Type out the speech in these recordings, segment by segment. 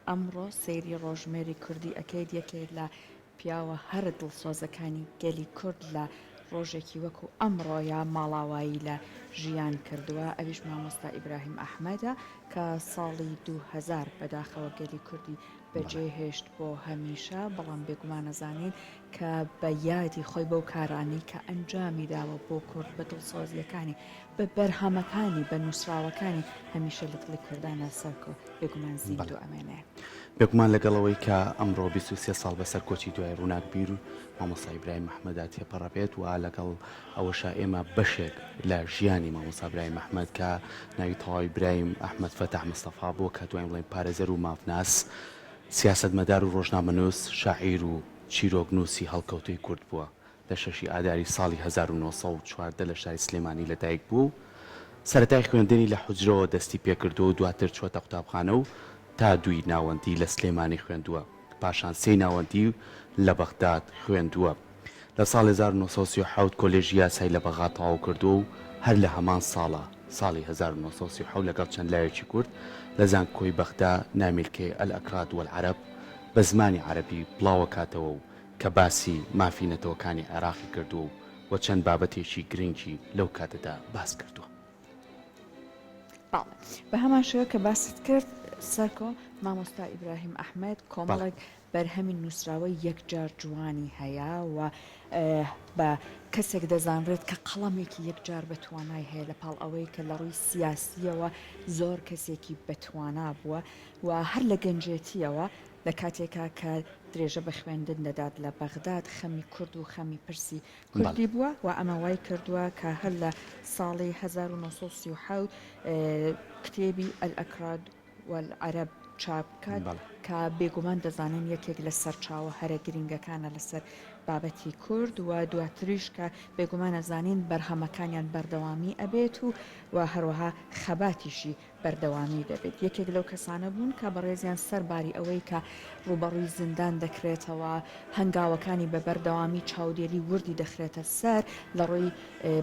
ئەمڕۆ سەیری ڕۆژمێری کوردی ئەکەیت یەکێک لە پیاوە هەر دڵسۆزەکانی گەلی کورد لە ڕۆژێکی وەکو ئەمڕۆیە ماڵاوایی لە ژیان کردووە. ئەویش مامۆستا ئیبراهیم ئەحمەدە کە ساڵی 2000 بەداخەوە گەلی کوردی بەجێهێشت بۆ هەمیشە، بەڵام بێگومان نەزانین کە بە یادی خۆی بەو کارانی کە ئەنجامی داوە بۆ کورد بە دڵسۆزیەکانی بە بەرهەمەکانی بە نووسراوەکانی هەمیشە لە دڵی کوردانە سەرکۆ بێگومان زیندوو ئەمێنێ. بێگومان لەگەڵەوەی کە ئەمڕۆ 23 ساڵ بەسەر کۆچی دوای ڕووناک بیر و مامۆستا ئیبراهیم ئەحمەد تێپەڕەبێت و لەگەڵ ئەوەشا ئێمە بەشێک لە ژیانی مامۆستا ئیبراهیم ئەحمەد کە ناوی تەواوی ئیبراهیم ئەحمەد فەتەح مستەفا بووە کە دوای بڵێن پارێزەر و مافناس، سیاسەتمەدار و ڕۆژنامەنووس، شاعیر و چیرۆکنووسی هەڵکەوتوی کورد بووە. لە 6 ئاداری ساڵی 1940 لە شاری سلێمانی لەدایک بوو. سەرەتای خوێندنی لە حوجرەوە دەستی پێکردو و دواتر چوەتە قوتابخانە و تا 2 ناوەندی لە سلێمانی خوێندووە، پاشان 3 ناوەندی لە بەغداد خوێندووە. لە ساڵ 1937 کۆلێژی یاسای لە بەغا تەواو کردو و هەر لە هەمان ساڵی 1937 لەگەڵ چەند لایەکی کورد لە زانکۆی بەغدا نامیلکەی ئەلئەکراد وەلعەرەب بە زمانی عەرەبی بڵاوە کاتەوە و کە باسی مافی نەتەوەکانی عێراقی کردو و چەند بابەتێکی گرنگی لەو کاتەدا باس کردووە. بە هەمان شێوە کە باست کرد سەرکۆ مامۆستا ئیبراهیم ئەحمەد کۆمەڵێک بەرهەمی نووسراوەی یەکجار جوانی هەیە و بە کەسێک دەزانرێت کە قەڵەمێکی یەکجار بەتوانای هەیە لە پاڵ ئەوەی کە لە ڕووی سیاسیەوە زۆر کەسێکی بەتوانا بووە و هەر لە گەنجێتیەوە لە کاتێکا کە درێژە بە خوێندن دەدات لە بەغداد خەمی کورد و خەمی پرسی کوردی بووە و ئەمە وای کردووە کە هەر لە ساڵی 1937 کتێبی ئەلئەکراد وەلعەرەب چاپ بکات کە بێگومان دەزانن یەکێک لە سەرچاوە هەرە گرنگەکانە لەسەر بابەتی کورد و دواتریش کە بێگومان نەزانین بەرهەمەکانیان بەردەوامی ئەبێت و هەروەها خەباتیشی بەردەوامی دەبێت. یەکێک لەو کەسانە بوون کە بەڕێزیان سەرباری ئەوەی کە ڕوبەڕووی زیندان دەکرێتەوە، هەنگاوەکانی بە بەردەوامی چاودێری وردی دەخرێتە سەر لە ڕۆی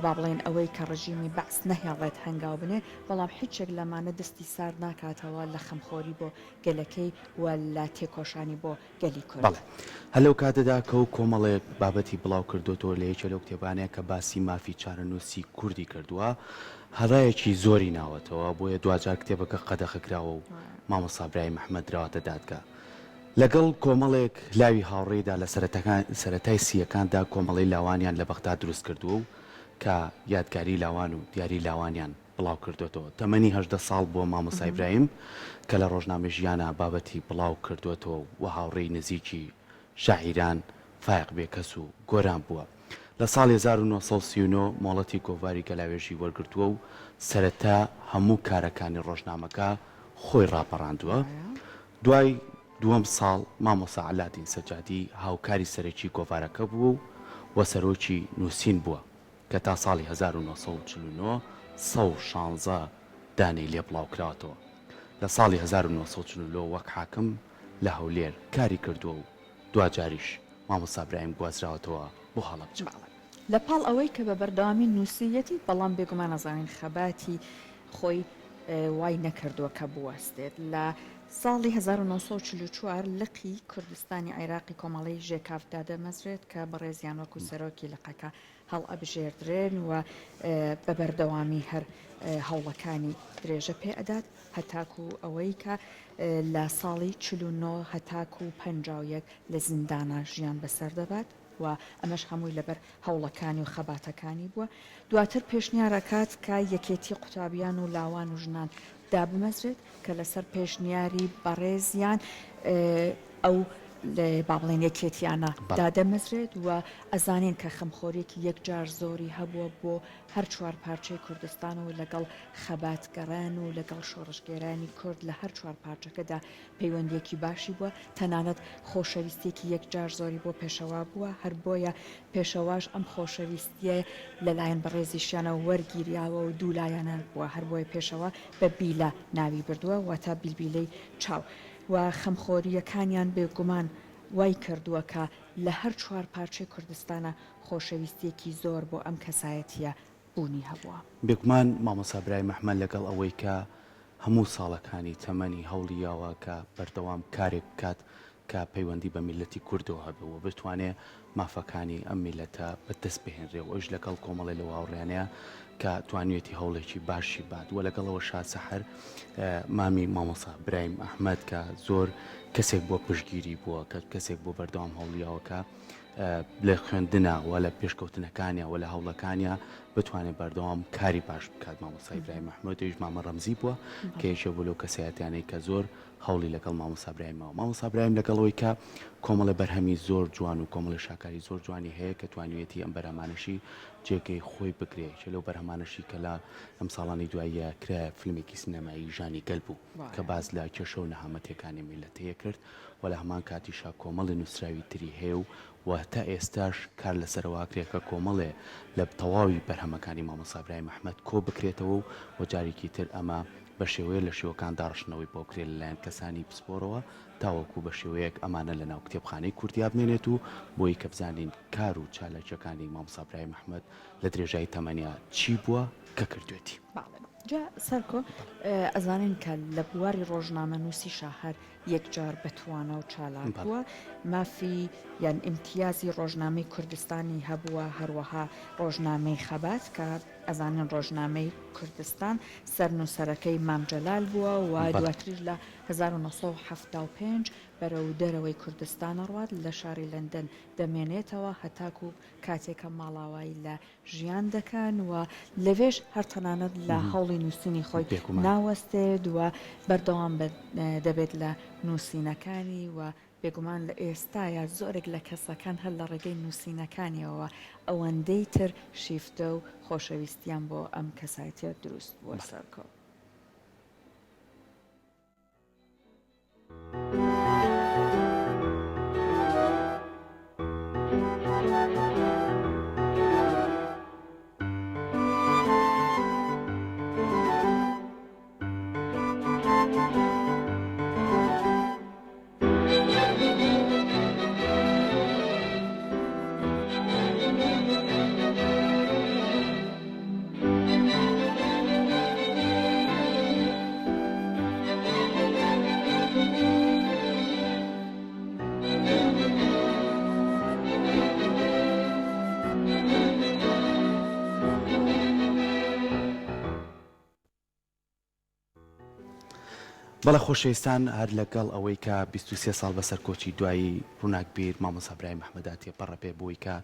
با بڵێن ئەوەی کە ڕژیمی بەعس نەهێڵێت هەنگاو بنێ، بەڵام هیچێک لەمانە دەستی سار ناکاتەوە لە خەمخۆری بۆ گەلەکەی و لە تێکۆشانی بۆ گەلی کورد. هەلو کاتەدا کە و کۆمەڵێک بابەتی بڵاو کردوتەوە لە یەکێ لەو کتێبانەیە کە باسی مافی چارەنووسی کوردی کردووە، هەڕایەکی زۆری ناوەتەوە بۆیە دوجار کتێبەکە قەدەخەکراوە و مامۆستا ئیبراهیم ئەحمەد راوەتە دادگا. لەگەڵ کۆمەڵێک لاوی هاوڕێیدا لە سەرەتای سیەکاندا کۆمەڵی لاوانیان لە بەغداد دروست کردووە و کە یادگاری لاوان و دیاری لاوانیان بڵاو کردوێتەوە. تەمەنی 18 ساڵ بۆ مامۆستا ئیبراهیم کە لە ڕۆژنامە ژیانە بابەتی بڵاو کردوێتەوە و هاوڕێی نزیکی شاعیران فایق بێکەس و گۆران بووە. لە ساڵی 1939 مۆڵەتی کۆڤاری گەلاوێژی وەرگرتووە و سەرەتا هەموو کارەکانی ڕۆژنامەکە خۆی ڕاپەڕاندووە. دوای دووەم ساڵ مامۆستا عەلادین سەجادی هاوکاری سەرەکی کۆڤارەکە بوو و سەرۆکی نووسین بووە کە تا ساڵی 1949 116 دانەی لێ بڵاوکراوەتەوە. لە ساڵی 1940 وەک حاکم لە هەولێر کاری کردووە و دوجاریش مامۆستا ئیبراهیم گوازراوەتەوە بۆ هەڵەبجە. لە پاڵ ئەوەی کە بە بەردەوامی نووسیەتی بەڵام بێگومان نەزانین خەباتی خۆی وای نەکردووە کە بوەستێت. لە ساڵی 1944 لقی کوردستانی عێراقی کۆمەڵی ژێکافدا دەمەزرێت کە بەڕێزیان وەکو سەرۆکی لقەکە هەڵ ئەبژێردرێن و بە بەردەوامی هەر هەوڵەکانی درێژە پێ ئەدات هەتاکو ئەوەی کە لە ساڵی 49 هەتاکو 51 لە زیندانە ژیان بەسەر دەبات و ئەمەش هەمووی لەبەر هەوڵەکانی و خەباتەکانی بووە. دواتر پێشنیارەکات کە یەکێتی قوتابیان و لاوان و ژنان دابمەزرێت کە لەسەر پێشنیاری بەڕێزیان ئەو با بڵێن یەکێتیانە دادەمەزرێت و ئەزانین کە خەمخۆرێکی یەکجار زۆری هەبووە بۆ هەر چوار پارچەی کوردستان و لەگەڵ خەباتگەڕان و لەگەڵ شۆڕشگێرانی کورد لە هەر چوار پارچەکەدا پەیوەندیەکی باشی بووە. تەنانەت خۆشەویستێکی یەکجار زۆری بۆ پێشەوا بووە، هەر بۆیە پێشەواش ئەم خۆشەویستیە لەلایەن بەڕێزیشیانە وەرگیریاوە و دوولایەنە بووە، هەر بۆیە پێشەوە بە بیلە ناوی بردووە واتە بیلبیلەی چاو و خەمخۆریەکانیان بێگومان وای کردووە کە لە هەر چوار پارچەی کوردستانە خۆشەویستێکی زۆر بۆ ئەم کەسایەتیە بوونی هەبووە. بێگومان مامۆستا ئیبراهیم ئەحمەد لەگەڵ ئەوەی کە هەموو ساڵەکانی تەمەنی هەوڵیاوە کە بەردەوام کارێک بکات کە پەیوەندی بە میلەتی کوردەوە هەبەوە بتوانێت مافەکانی ئەم میلەتە بەدەست بهێنرێ و ئەوش لەگەڵ کۆمەڵی لە هاوڕێنەیە کە توانوێتی هەوڵێکی باشی بات وە لەگەڵەوە شاد سەحەر مامی مامۆسا برایم ئەحمەد کە زۆر کەسێک بۆ پشتگیری بووە کە کەسێک بۆ بەردەوام هەوڵیاوەکە لە خوێندنەوە لە پێشکەوتنەکانیە و لە هەوڵەکانیە بتوانێت بەردەوام کاری باش بکات مامۆسای برایم ئەحمەد دەیش مامە ڕەمزی بووە کە یەکێک بوو لەو کەسایەتیانەی کە زۆر هەوڵی لەگەڵ مامۆسا برایمەوە مامۆسا برایم لەگەڵەوەی کە کۆمەڵە بەرهەمی زۆر جوان و کۆمەڵی شاکاری زۆر جوانی هەیە کە توانوێتی ئەم بەرهەمانشی جێگەی خۆی بگرێ چ لەو بەرهەمانشی کە لە ئەم ساڵانی دواییە کرا فیلمێکی سینەمایی ژانی گەل بوو کە باز لە کێشە و نەهامەتیەکانی میلەتەیە کرد و لە هەمان کاتیشا کۆمەڵی نووسراوی تری هەیە و تا ئێستاش کار لەسەرواکرێکە کۆمەڵێ لە تەواوی بەرهەمەکانی مامۆسا برایم ئەحمەد کۆ بکرێتەوە و جارێکی تر ئەمە بە شێوەیە لە شێوەکان داڕشنەوەی بۆ کرێت لەلایەن کەسانی پسپۆرەوە تاوەکو بە شێوەیەک ئەمانە لە ناو کتێبخانەی کوردیا بمێنێت و بۆی کە بزانین کار و چالەکیەکانی مامۆسا برایم ئەحمەد لە درێژایی تەمەنیا چی بووە کە کردوێتی. جا سەرکۆ ئەزانین کە لە بواری ڕۆژنامە نووسی شاهەر یەکجار بەتوانە و چالاک بووە مافی یان ئیمتیازی ڕۆژنامەی کوردستانی هەبووە هەروەها ڕۆژنامەی خەبات کە ئەزانن ڕۆژنامەی کوردستان سەرنووسەرەکەی مامجەلال بووە و دواتریش لە 1975 بەرەو دەرەوەی کوردستانە ڕوات لە شاری لەندەن دەمێنێتەوە هەتاکو کاتێکە ماڵاوایی لە ژیان دەکەن و لەوێش هەرتەنانەت لە هەوڵی نووسینی خۆی ناوەستێت و بەردەوام دەبێت لە نووسینەکانی و بێگومان لە ئێستاە زۆرێک لە کەسەکان هەر لە ڕێگەی نووسینەکانیەوە ئەوەندەی تر شیفتە و خۆشەویستیان بۆ ئەم کەسایەتە دروست بووە سەرکۆ. بەڵە خۆشەویستان هەر لەگەڵ ئەوەی کە 23 ساڵ بەسەر کۆچی دوایی ڕووناکبیر مامۆسا برایم ئەحمەد تێپەڕە پێ بۆی کە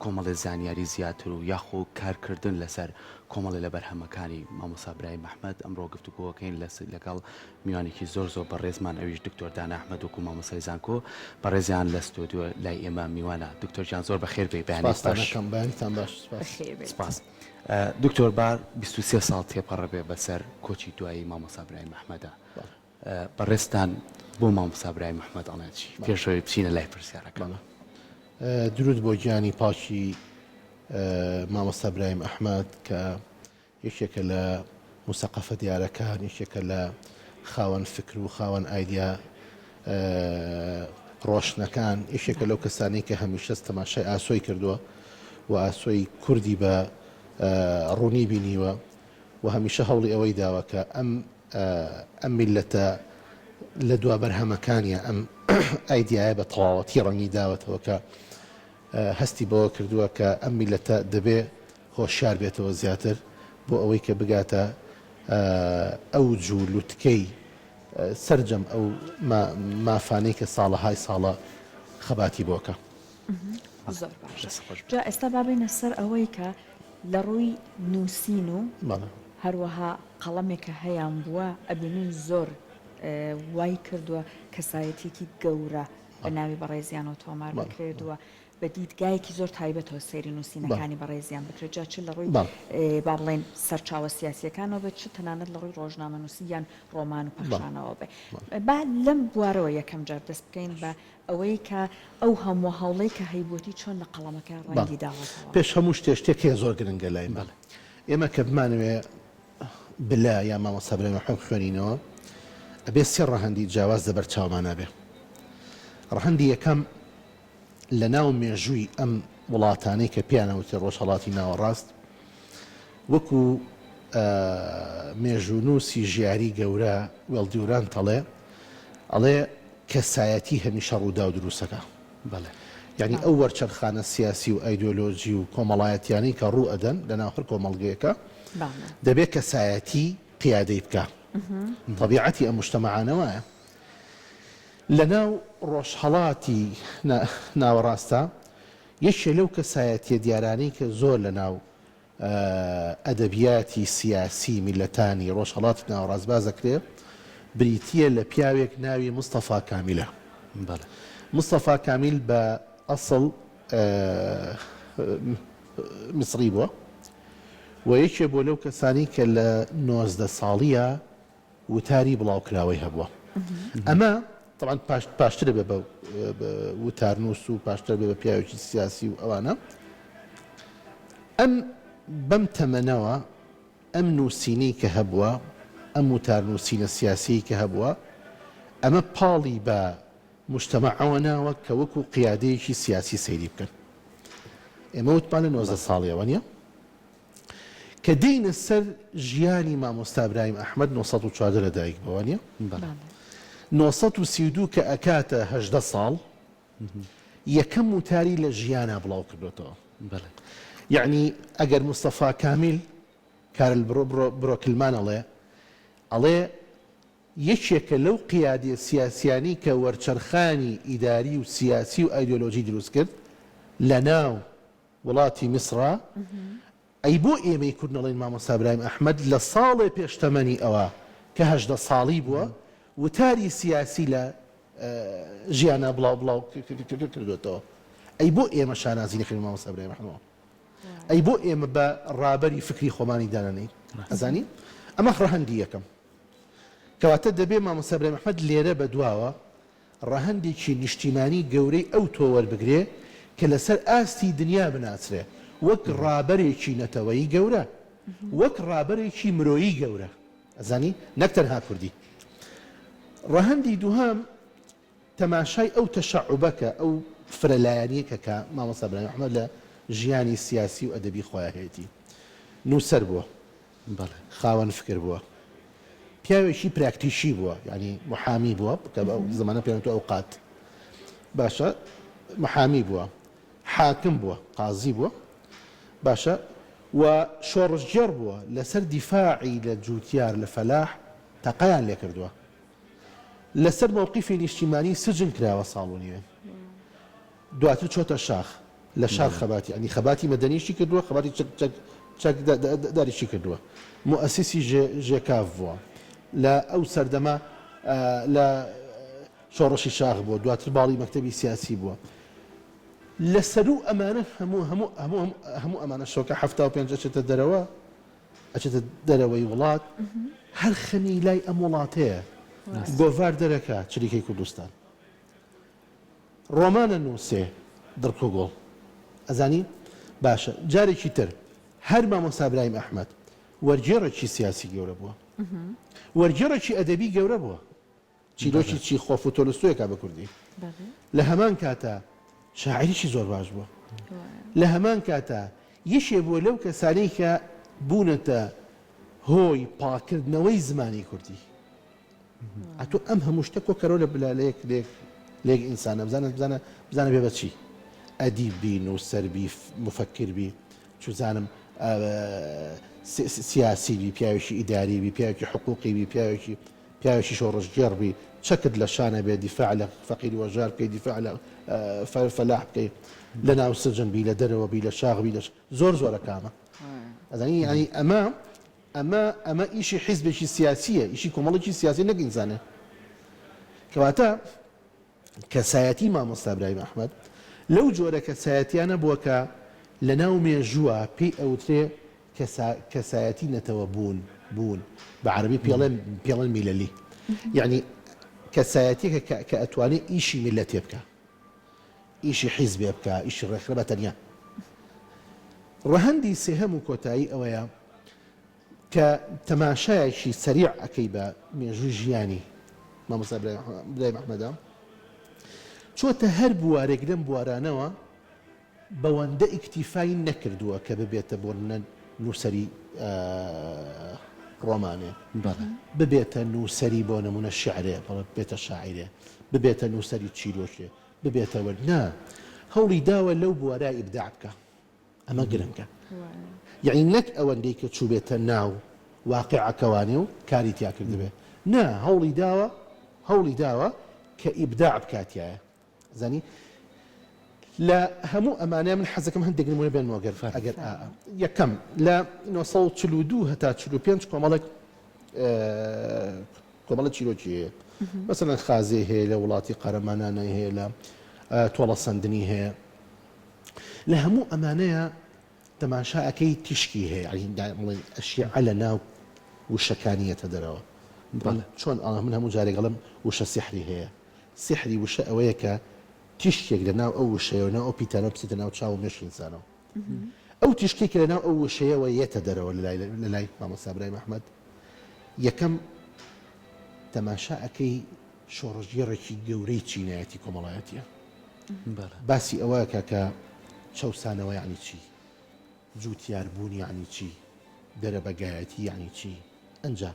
کۆمەڵی زانیاری زیاتر و یاخۆ کارکردن لەسەر کۆمەڵی لە بەرهەمەکانی مامۆسا برایم ئەحمەد ئەمڕۆ گفتوگۆکەین لەگەڵ میوانێکی زۆر بەڕێزمان ئەویش دکتۆر دانا ئەحمەد وەکو مامۆسای زانکۆ بەڕێزیان لە ستۆدیۆ لای ئێمە میوانە دکتۆرجان زۆر بەخێر بێ بەیانیتان باش سپاس دکتۆر بار 23 ساڵ تێپەڕە بێ بەسەر کۆچی دوایی مامۆسا برایم ئەحمەدە بەڕێستان بۆ مامۆسا برایم ئەحمەد ئەڵێنچی پێشەوەی بچینە لای پرسیارەکان. درود بۆ گیانی پاچی مامۆستا برایم ئەحمەد کە یەکێکە لە موسەقەفە دیارەکان یەکێکە لە خاوەن فکر و خاوەن ئایدیا ڕۆشنەکان یەکێکە لەو کەسانی کە هەمیشە تەماشای ئاسۆی کردووە و ئاسۆی کوردی بە ڕوونی بینیوە و هەمیشە هەوڵی ئەوەی داوە کە ئەم میلەتە لە دوا بەرهەمەکانیە ئەم ئایدیایە بە تەواوەتی ڕەنگی داوەتەوە کە هەستی بەوە کردووە کە ئەم میلەتە دەبێ هۆشیار بێتەوە زیاتر بۆ ئەوەی کە بگاتە ئەو جوولوتکەی سەرجەم ئەو مافانەی کە ساڵەهای ساڵە خەباتی بۆکە. زۆر باش جا ئێستا بابینە سەر ئەوەی کە لە ڕووی نووسین و هەروەها قەڵەمێکە هەیان بووە ئەبینین زۆر وای کردووە کەسایەتێکی گەورە بە ناوی بەڕێزیانەوە تۆمار بکرێتوە بە دیدگایەکی زۆر تایبەتەوە سەیری نووسینەکانی بەڕێزیان بکرێت جا چ لە ڕووی با بڵێن سەرچاوە سیاسیەکانەوە بێت چ تەنانەت لە ڕووی ڕۆژنامە نووسی یان ڕۆمان و پەخشانەوە بێ با لەم بوارەوە یەکەم جار دەست بکەین بە ئەوەی کە ئەو هەموو هەوڵەی کە هەیبووتی چۆن لە قەڵەمەکە ڕەنگی داوەتەوە. پێش هەموو شتێک زۆر گرنگە لای من ئێمە کە بمانوێ بلا یا مامۆستا برایم ئەحمەد خوێنینەوە ئەبێ سێ ڕەهەندی جیاواز لەبەر چاومانە بێ. ڕەهەندی یەکەم لە ناو مێژووی ئەم وڵاتانەی کە پیانەوتی ڕۆژهەڵاتی ناوەڕاست وەکو مێژوونووسی ژیاری گەورە وێڵدیوران تەڵێ ئەڵێ کەسایەتی هەمیشە ڕوودا و دروستەکە بەڵێ یعنی ئەو وەرچەرخانە سیاسی و ئایدۆلۆژی و کۆمەڵایەتیانی کە ڕوو ئەدەن لە ناوخر کۆمەڵگەیەکە دەبێت کەسایەتی قیادەی بکە طبیعەتی ئەم مجتەمەعانەوەیە لە ناو ڕۆژهەڵاتی ناوەڕاستە یەکێ لەو کەسایەتیە دیارانەی کە زۆر لە ناو ئەدەبیاتی سیاسی میلەتانی ڕۆژهەڵاتی ناوەڕاست باز دەکرێ بریتیە لە پیاوێک ناوی مستەفا کامیلە مستەفا کامیل بە ئەسڵ میسری بووە و یەکێ بۆ لەو کەسانی کە لە 19 ساڵیە وتاری بڵاوکراوەی هەبووە ئەمە طبعا پاشترە بە وتارنووس و پاشتر بێ بە پیاوێکی سیاسی و ئەوانە ئەم بەم تەمەنەوە ئەم نووسینەی کە هەبووە ئەم وتارنووسینە سیاسی کە هەبووە ئەمە پاڵی بە مجتەمەعەوە ناوە کە وەکو قیادەیەکی سیاسی سەیری بکەن ئێمە وتمان لە 19 ساڵیەوە نییە کە دێنە سەر ژیانی مامۆستا ئیبراهیم ئەحمەد 1940 لەدایک بەوە نییە 1932 کە ئەکاتە 18 ساڵ یەکەم وتاری لە ژیانە بڵاو کردوێتەوە یعنی ئەگەر مستەفا کامیل کارل برۆکلمان ئەڵێ یەکێکە لەو قیادە سیاسیانی کە وەرچەرخانی ئیداری و سیاسی و ئایدۆلۆژی دروست کرد لە ناو وڵاتی میسرە ئەی بۆ ئێمەی کوردنەڵێن مامۆستا ئیبراهیم ئەحمەد لە ساڵێ پێشتەمەنی ئەوە کە 18 ساڵی بووە وتاری سیاسی لە ژیانە بڵاو کردوێتەوە ئەی بۆ ئێمە شانازی نەکردین مامۆستا ئیبراهیم ئەحمەد ئەی بۆ ئێمە بە ڕابەری فکری خۆمانی دانانەی ئەزانی ئەمە ڕەهەندی یەکەم کەواتە دەبێ مامۆستا ئیبراهیم ئەحمەد لێرە بە دواوە ڕەهەندێکی نیشتیمانی گەورەی ئەو تۆ وەربگرێ کە لەسەر ئاستی دنیا بناسرێ وەک ڕابەرێکی نەتەوەیی گەورە وەک ڕابەرێکی مرۆیی گەورە ئەزانی نەک تەنها کوردی ڕەهەندی دووهەم تەماشای ئەو تەشەعوبەکە ئەو فرەلایەنیەکە کە مامۆستا ئیبراهیم ئەحمەد لە ژیانی سیاسی و ئەدەبی خۆیان هەیەتی نووسەر بووە خاوەن فکر بووە پیاوێکی پراکتیشی بووە ینی محامی بووە کە بە زمانە پێێنێت ئەوقات باشە محامی بووە حاکم بووە قازی بووە باشە و شۆڕژگەر بووە لەسەر دیفاعی لە جوتیار لە فەلاح تەقەیان لێ کردووە لەسەر مووقیفی نیشتیمانی سجن کراوە ساڵ و نیوێ دواتر چۆتە شاخ لە شار خەباتی ئەنی خەباتی مەدەنیشی کردووە خەباتی چەک داریشی کردووە مؤسسی ژێکاف بووە لە ئەو سەردەما لە شۆڕشی شاخ بووە دواتر باڵی مەکتەبی سیاسی بووە لە سەر و ئەمانە هەموو ئەمانە شۆکە 75 ئەچێتە دەرەوە ئەچێتە دەرەوەی وڵات هەر خەنی لای ئەم وڵاتەیە گۆڤار دەرەکە چریکەی کوردستان ڕۆمانە نووسێ دڕکۆگۆڵ ئەزانی باشە جارێکی تر هەر مامۆستا ئیبراهیم ئەحمەد وەرگێڕێکی سیاسی گەورە بووە وەرگێڕێکی ئەدەبی گەورە بووە چیرۆکی چیخۆف و تۆلستۆیەکا بە کوردی لە هەمان کاتە شاعریی زۆر باش بووە لە هەمان کاتە یەشێ بووە لەو کەسانەی کە بوونەتە هۆی پاکردنەوەی زمانی کوردی ئەتۆ ئەم هەموو شتە کۆکەرۆ لە لێک ئینسانە بزانە بێ بەچی ئەدیب بی نووسەر بی مفەکر بی چزانم سیاسی بی پیاوێکی ئیداری بی پیاوێکی حقوقی بی پیاوێکی شۆڕژگێڕ بی چەکت لە شانە بێ دیفاع لە فەقیر وەژار بکەی دیفاع لە فەلاح بکەی لە ناو سجن بی لە دەرەوە بی لە شاغ بی لە زۆر زۆرە کامە ئەزانی ینی ئەمە ئیشی حیزبێکی سیاسیە ئیشی کۆمەڵێکی سیاسی نەک ئینسانە کەواتە کەسایەتی مامۆستا ئیبراهیم ئەحمەد لەو جۆرە کەسایەتیانە بووە کە لە ناو مێژووە پێی ئەوترێ کەسایەتی نەتەوە بوون بە عەرەبی پێڵێن میلەلی یعنی کەسایەتیەکە کە ئەتوانێت ئیشی میلەتێ بکە ئیشی حیزبێ بکە ئیشی ڕێکخرە بە تەنیا ڕەهەندی سێهەم و کۆتایی ئەوەیە کە تەماشایەکی سەریع ئەەکەی بە مێژووی ژیانی مامۆستا ئیبراهیم ئەحمەدە چۆتە هەر بوارێک لەم بوارانەوە بەوەندە ئیکتیفای نەکردووە کە ببێتە بۆ نووسری ڕۆمانێ بەڵێ ببێتە نووسری بۆ نمونە شعرێ بێتە شاعرێ ببێتە نووسری چیرۆشێ ببێتەوە نا هەوڵی داوە لەو بوارای ئیبداع بکە ئەمە گرنگە یعنی نەک ئەوەندەی کە چوو بێتە ناو واقعەکەوانێ و کاری تیا کردبێ نا هەوڵی داوە کە ئیبداع بکاتیایە زانی لە هەموو ئەمانە من حەزەکەم هەندێک نمونە بێنمەوە ئەگەر یەکەم لە 1942 هەتا 45 کۆمەڵە چیرۆکی هەیە مەسەڵەن خازێ هەیە لە وڵاتی قەرەمانانە هەیە لە تۆڵە سندنی هەیە لە هەموو ئەمانەیە تەماشاەکەی تیشکی هەیە ئەشیاء لە ناو وشەکانیەتە دەرەوە چۆن من هەموو جارێگەڵم وشە سیحری هەیە سیحری وشە ئەوەیە کە تیشکێک لە ناو ئەو وشەیەوە ناو ئەو پیتانە بچێتە ناو چاو و مێشکی ئینسانەوە ئەو تیشکێک لە ناو ئەو وشەیەوە یێتە دەرەوە لە لای مامۆستا برای محەممەد یەکەم تەماشاەکەی شۆڕژگەڕێکی گەورەی چینایەتی کۆمەڵایەتیە باسی ئەوە کە چەسانەوە یعنی چی جووتیاربوون یعنی چی دەرەبەگایەتی یعنی چی ئەنجا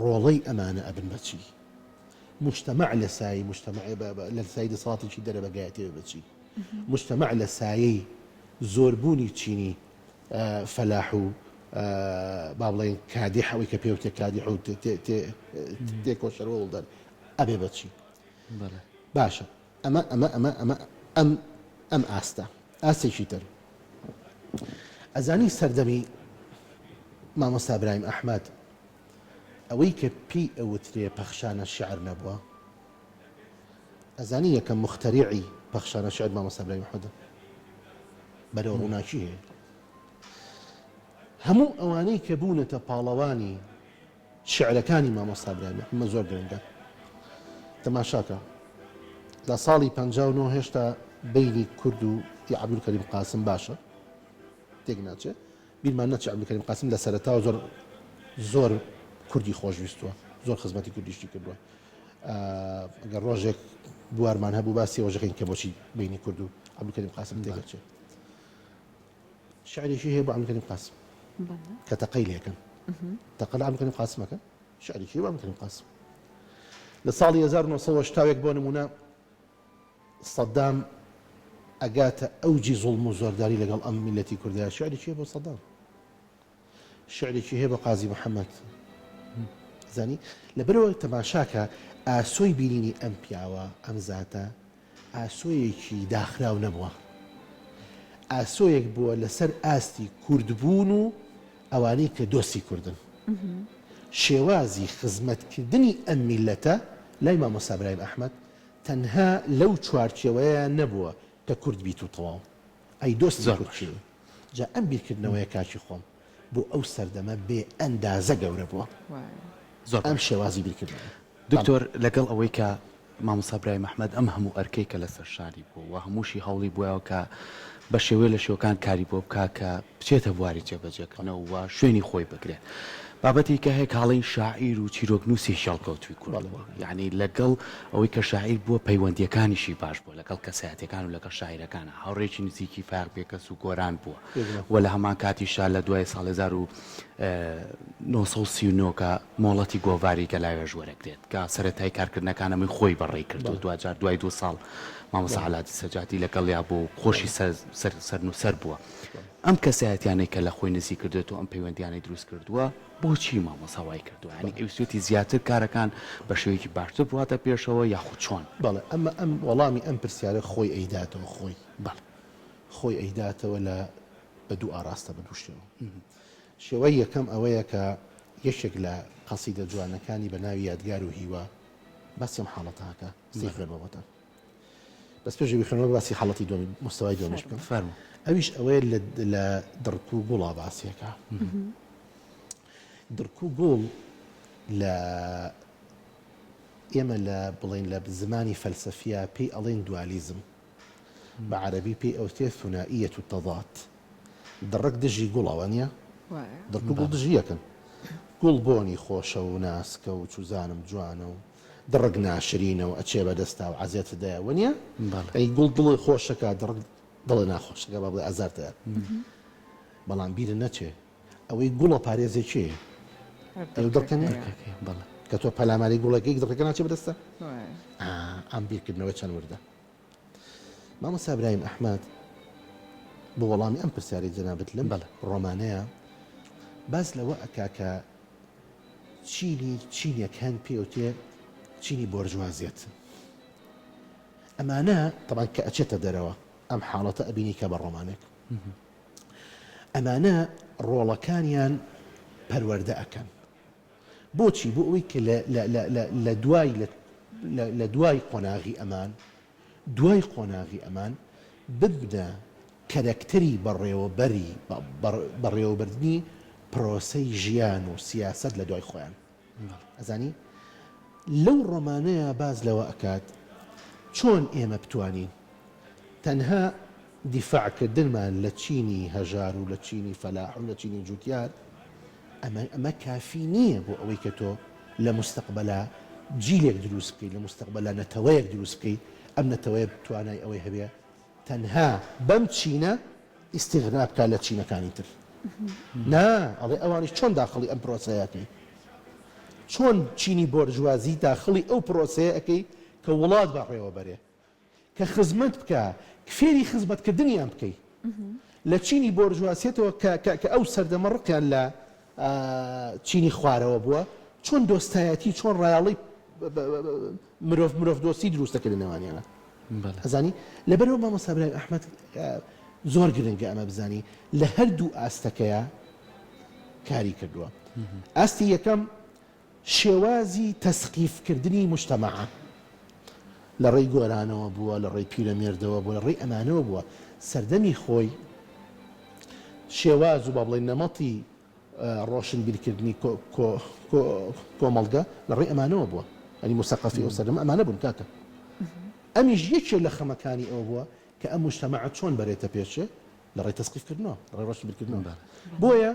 ڕۆڵەی ئەمانە ئەبن بەچی مجتمع لە سایی لە سای دەسەڵاتێکی دەرەبەگایەتی بچی مجتمع لە سایەی زۆربوونی چینی فەلاح و با بڵێن کادیحەوەی کە پێوتێ کادیح و تێکۆشەرەوە وڵدەر ئەبێ بەچی باشە ئەم ئاستە ئاستێکی تر ئەزانی سەردەمی مامۆستا برایم ئەحمەد ئەوەی کە پێی ئەوترێ پەخشانە شعر نەبووە ئەزانی یەکەم مختەریعی پەخشانە شعر مامۆستا برایم ئەحمەدە بەرەو ڕووناکی هەیە هەموو ئەوانەی کە بوونەتە پاڵەوانی شعرەکانی مامۆستا برایم ئەحمەد زۆر گرنگە تەماشاکە لە ساڵی 59 هێشتا بینی کورد و عەبدولکەریم قاسم باشە تێک ناچێت بیرمان نەچێت عەبدولکەریم قاسم لە سەرەتاوە زۆر کوردی خۆشویستووە زۆر خزمەتی کوردیشتی کردووە ئەگەر ڕۆژێک بوارمان هەبوو باسی ڕۆژەکەین کە بۆچی بینی کورد و عەبدولکەریم قاسم تێگەچێت شعرێکی هەیە بۆ عەبدولکەریم قاسم کە تەقەی لێ یەکەن تەقە لە عەبدولکەریم قاسمەکە شعرێکی هەیە بۆ عەبدولکەریم قاسم لە ساڵی 1970 بۆ نمونە سەدام ئەگاتە ئەوجی زوڵم و زۆرداری لەگەڵ ئەم میلەتی کوردیە شعرێکی هەیە بۆ سەدام شعرێکی هەیە بە قازی محەممەد زانی لەبەرەوە تەماشاکە ئاسۆی بینینی ئەم پیاوە ئەم زاتە ئاسۆیەکی داخراو نەبووە ئاسۆیەک بووە لەسەر ئاستی کوردبوون و ئەوانەی کە دۆستی کوردن شێوازی خزمەتکردنی ئەم میلەتە لای مامۆستا برایم ئەحمەد تەنها لەو چوارچێوەیە نەبووە کە کورد بیت و تەواو ئەی دۆستی کورد جا ئەم بیرکردنەوەیە کاکی خۆم بۆ ئەو سەردەمە بێ ئەندازە گەورە بووە زۆر ئەم شێوازی بیرکردنەوە دکتۆر لەگەڵ ئەوەی کە مامۆستا برایم ئەحمەد ئەم هەموو ئەرکەی کە لەسەر شاری بوو و هەمووشی هەوڵی بووە کە بە شێوەیە لە شێوەکان کاری بۆ بکە کە بچێتە بواری جێبەجێکردنەوە و شوێنی خۆی بگرێت بابەتی کە هەیە کاڵین شاعیر و چیرۆکنووسی شێڵکەوتوی کوردەوە یعنی لەگەڵ ئەوەی کە شاعیر بووە پەیوەندیەکانیشی باش بووە لەگەڵ کەسایەتەکان و لەگەڵ شاعیرەکانە هاوڕێکی نزیکی فاق بێکەس و گۆران بووە و لە هەمان کاتیشا لە دوای ساڵ 1939 کە مۆڵەتی گۆڤاری کە لایەژ وەرەگرێت کە سەرەتای کارکردنەکانەمەی خۆی بەڕێ کردو دوای دو ساڵ مامۆستا عەلاتی سەجادی لەگەڵ یا بوو خۆشی سەر بووە ئەم کەسایەتیانەی کە لە خۆی نزیک کردێت و ئەم پەیوەندیانەی دروست کردووە بۆچی مامۆستا وای کردووە ینی ئەویستی زیاتر کارەکان بە شێوەیەکی باشتر بواتە پێشەوە یاخود چۆن بەڵێ ئەمە ئەم وەڵامی ئەم پرسیارە خۆی ئەیداتەوە خۆی ئەیداتەوە لە بە دوو ئاراستە بە دوو شێوە شێوەی یەکەم ئەوەیە کە یەکێک لە قەسیدە جوانەکانی بە ناوی یادگار و هیوا باسی ئەم حاڵەتەکە سیخرێنەوەتە بەس پێش بخێنەوە باسی حاڵەتی دومی مستەوای دومیش بکەم فەرموو ئەویش ئەوەیە لە دڕک و گوڵا باسیەکە دڕک و گوڵ لە ئێمە لە بڵێن لە زمانی فەلسەفیا پێی ئەڵێن دوالیزم بە عەرەبی پێی ئەوتێ ثونائیەت و تەضاد دڕک دژی گوڵەوە نییە دڕک و گوڵ دژی یەکن گوڵ بۆنی خۆشە و ناسکە و چوزانم جوانە و دڕک ناشرینەوە ئەچێ بەدەستا و عەزیەت دایەوە نییە ئەی گوڵ دڵی خۆشەکە دڕک دڵی ناخۆشەکە با بڵێ ئەزارتەیە بەڵام بیرە نەچێ ئەوەی گوڵە پارێزێکێ دڵکەنی بەڵێ کە تۆ پەلاماری گوڵەکەی دڵەکە ناچێ بەدەستە ئەم بیرکردنەوە چەند وردە مامۆستا ئیبراهیم ئەحمەد بۆ وەڵامی ئەم پرسیارەی جەنابەت لەم ڕۆمانەیە باس لەوە ئەکا کە چینێکان پێوتێ چینی بۆرژوازیەت ئەمانە طبعا کە ئەچێتە دەرەوە ئەم حاڵەتە ئەبینی کە بە ڕۆمانێک ئەمانە ڕۆڵەکانیان پەروەردە ئەکەن بۆچی بۆ ئەوەی کە لە دوای قۆناغی ئەمان ببنە کەرەکتەری بەڕێوەبردننی پرۆسەی ژیان و سیاست لە دوای خۆیان ئەزانی لەو ڕۆمانەیە باز لەوە ئەکات چۆن ئێمە بتوانین تەنها دیفاعکردنمان لە چینی هەژار و لە چینی فەلاح و لە چینی جوتیار ئەمە کافی نییە بۆ ئەوەی کە تۆ لە مستەقبەلا جیلێک دروست بکەیت لە مستەقبەلا نەتەوەیەک دروست بکەیت ئەم نەتەوەیە بتوانای ئەوەی هەبێ تەنها بەم چینە ئیستیغنا بکات لە چینەکانی تر نا ئەڵێ ئەوانش چۆن داخڵی ئەم پرۆسەیەکەی چۆن چینی بۆرژوازی داخڵی ئەو پرۆسەیەکەی کە وڵات بەڕێوەبەرێ کە خزمەت بکە فێری خزمەتکردنیان بکەیت لە چینی بۆرژواسیەتەوە کە ئەو سەردەمە ڕقیان لە چینی خوارەوە بووە چۆن دۆستایەتی چۆن ڕایاڵی مرۆڤ دۆستی دروست دەکردنەوانیانە ئەزانی لەبەرەوە مامۆستا ئیبراهیم ئەحمەد زۆر گرنگە ئەمە بزانی لە هەردوو ئاستەکەیە کاری کردووە ئاستی یەکەم شێوازی تەسقیفکردنی مجتەمەعە لە ڕێی گۆرانەوە بووە لە ڕێی پیرەمێردەوە بووە لە ڕێی ئەمانەوە بووە سەردەمی خۆی شێواز و با بڵێن نەمەتی ڕۆشنبیرکردنی کۆمەڵگە لە ڕێی ئەمانەوە بووە ئەنی موسەقەفی ئەو سەردەمە ئەمانە بوون کاکە ئەمیش یەکێ لە خەمەکانی ئەوە بووە کە ئەم مجتەمەعە چۆن بەرێتە پێشێ لە ڕێی تەسقیفکردنەوە لە ڕێی ڕۆشنبیرکردنەوە بۆیە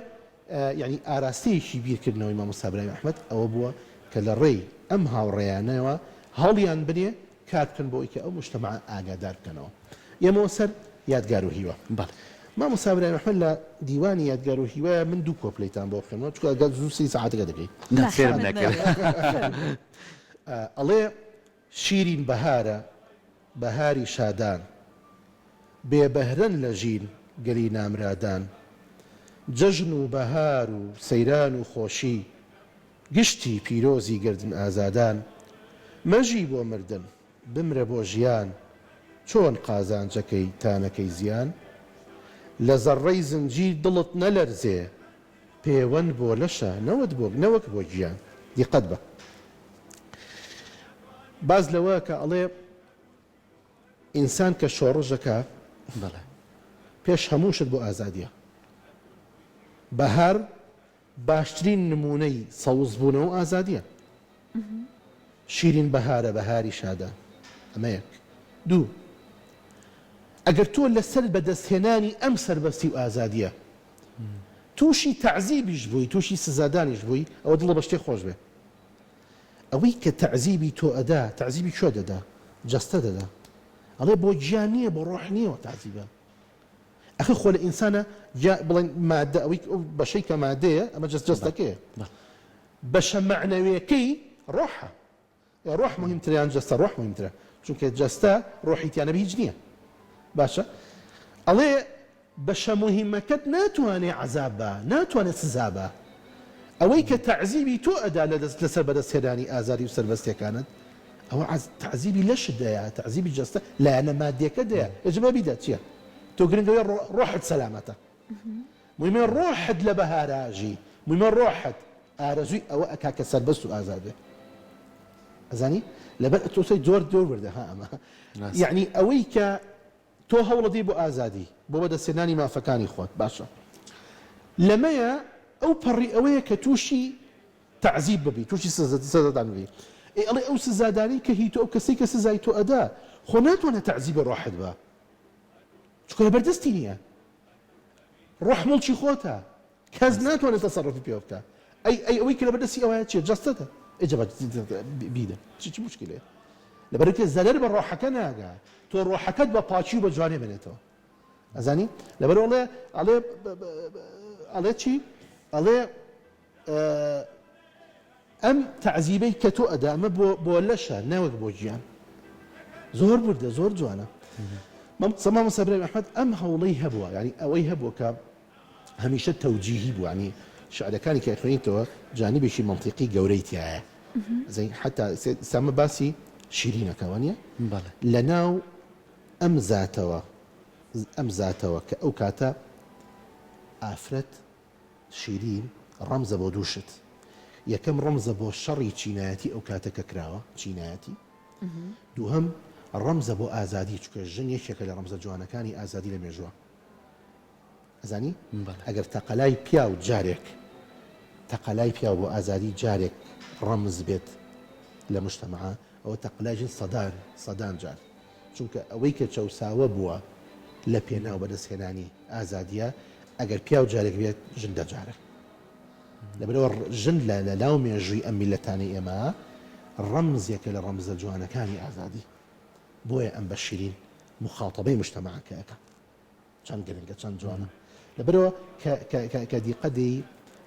یعنی ئاراستەیەکی بیرکردنەوەی مامۆستا ئیبراهیم ئەحمەد ئەوە بووە کە لە ڕێی ئەم هاوڕێیانەوە هەڵیان بنێ کار بکەن بۆ ئەوەی کە ئەو مجتەمەعە ئاگادار بکەنەوە ئێمەوە سەر یادگار و هیوە مامۆستا ئیبراهیم ئەحمەد لە دیوانی یادگار و هیوایە من دوو کۆپلەیتان بۆ بخوێنەوە چونکە ئەگەر زوو سی سەعاتەکە دەکەیت فێرم نەکرد ئەڵێ شیرین بەهارە بەهاری شادان بێبەهرەن لە ژین گەلی نامرادان جەژن و بەهار و سەیران و خۆشی گشتی پیرۆزی گردن ئازادان مەژی بۆ مردن بمرە بۆ ژیان چۆن قازانجەکەی تانەکەی زیان لە زەڕەی زنجیر دڵت نەلەرزێ پەیوەند بۆ لەشە نەوەک بۆ گیان دیقەت بە باز لەوە کە ئەڵێ ئینسان کە شۆڕژەکە پێش هەمووشت بۆ ئازادیە بەهار باشترین نمونەی سەوزبوونەوە ئازادیە شیرین بەهارە بەهاری شادە ئەمە یەک دوو ئەگەر تۆ لەسەر بەدەستهێنانی ئەم سەربەستی و ئازادیە تووشی تەعزیبیش بووی تووشی سزادانیش بووی ئەوە دڵە بە شتێک خۆش بێ ئەوەی کە تەعزیبی تۆ ئەدا تەعزیبی کۆ دەدا جەستە دەدا ئەڵێ بۆ گیان نییە بۆ ڕۆح نییەوە تەعزیبە ئەخە خۆ لە ئینسانە بڵێن مادە ئەوەی بەشەی کە مادەیە ئەمە جەستەکەیە بەشە معنەویەکەی ڕۆحە ڕۆح مهمترە یان جەستە ڕۆح مهمترە چونکە جەستە ڕۆحی تیانە هیچ نییە باشە ئەڵێ بەشە مهمەکەت ناتوانێت عەزاب بە ناتوانێت سزا بە ئەوەی کە تەعزیبی تۆ ئەدا لەسەر بەدەستهێنانی ئازاری و سەربەستیەکانت ئەوە تەعزیبی لەشت دەیە تەعزیبی جەستە لایەنە مادیەکە دەیە ئەجبە بیدە چییە تۆ گرنگەوەی ڕۆحت سەلامەتە مهمە ڕۆحت لە بەهاراژی مهمە ڕۆحت ئارەزووی ئەوە ئەکا کە سەربەست و ئازادێ ئەزانی لەبەر تۆسەی زۆر بردە ها ئەمە یعنی ئەوەی کە تۆ هەوڵەدی بۆ ئازادی بۆ بەدەستهێنانی مافەکانی خۆت باشە لەمەیە ئەو پەڕی ئەوەیە کە تووشی تەعزیب ببی تووشی سزادان ببی ئەڵێ ئەو سزادانی کە هی تۆ ئەو کەسەی کە سزای تۆ ئەدا خۆ ناتوانێت تەعزیبە ڕۆحت بە چونکە لەبەردەستی نییە ڕۆح مڵکی خۆتە کەس ناتوانێت تەسەڕەفی پێ بکە ئەوەی کە لەبەردەستی ئەوەیە چیە جەستەتە ئەجەبە بیدە چی مشکلەیە لەبەرکە زەرەر بە ڕۆحەکە ناگا تۆ ڕۆحەکەت بە پاچی و بە جوانێ بنێتەوە ئەزانی لەبەر ئەڵێ چی ئەڵێ ئەم تعزیبەی کە تۆ ئەدا ئەمە بۆ لەشە نەوەک بۆ گیان زۆر بردە زۆر جوانە مام سەبرای ئەحمەد ئەم هەوڵەی هەبووە ینی ئەوەی هەبووە کە هەمیشە تەوجیهی بوو ینی شعرەکانی کە خوێنیتەوە جانیبێکی منطقی گەورەی تایە زين حتى سامە باسی شیرینەکەوە نیە لە ناو ئەم زاتەوە کە ئەو کاتە ئافرەت شیرین ڕەمزە بۆ دووشت یەکەم ڕەمزە بۆ شەڕی چینایەتی ئەو کاتە کە کراوە چینایەتی دووهەم ڕەمزە بۆ ئازادی چکە ژن یەکێکە لە ڕەمزە جوانەکانی ئازادی لە مێژووە ئەزانی ئەگەر تەقەلای پیا و جارێک تەقەلای پیا بۆ ئازادی جارێک ڕەمز بێت لە مجتەمەعە ئەوە تەقەلاژین سەدان جار چونکە ئەوەی کە چەساوە بووە لە پێناو بەدەستهێنانی ئازادیە ئەگەر پیا و جارێک بێت ژن دەجارە لەبەرەوە ژن لە ناو مێژووی ئەم میلەتانی ئێمە ڕەمزێکە لە ڕەمزە جوانەکانی ئازادی بۆیە ئەم بە شیرین مخاڵەبەی مجتەمەعەکەیەکە چەند گرنگە چەند جوانە لەبەرەوە کە دیقەدەی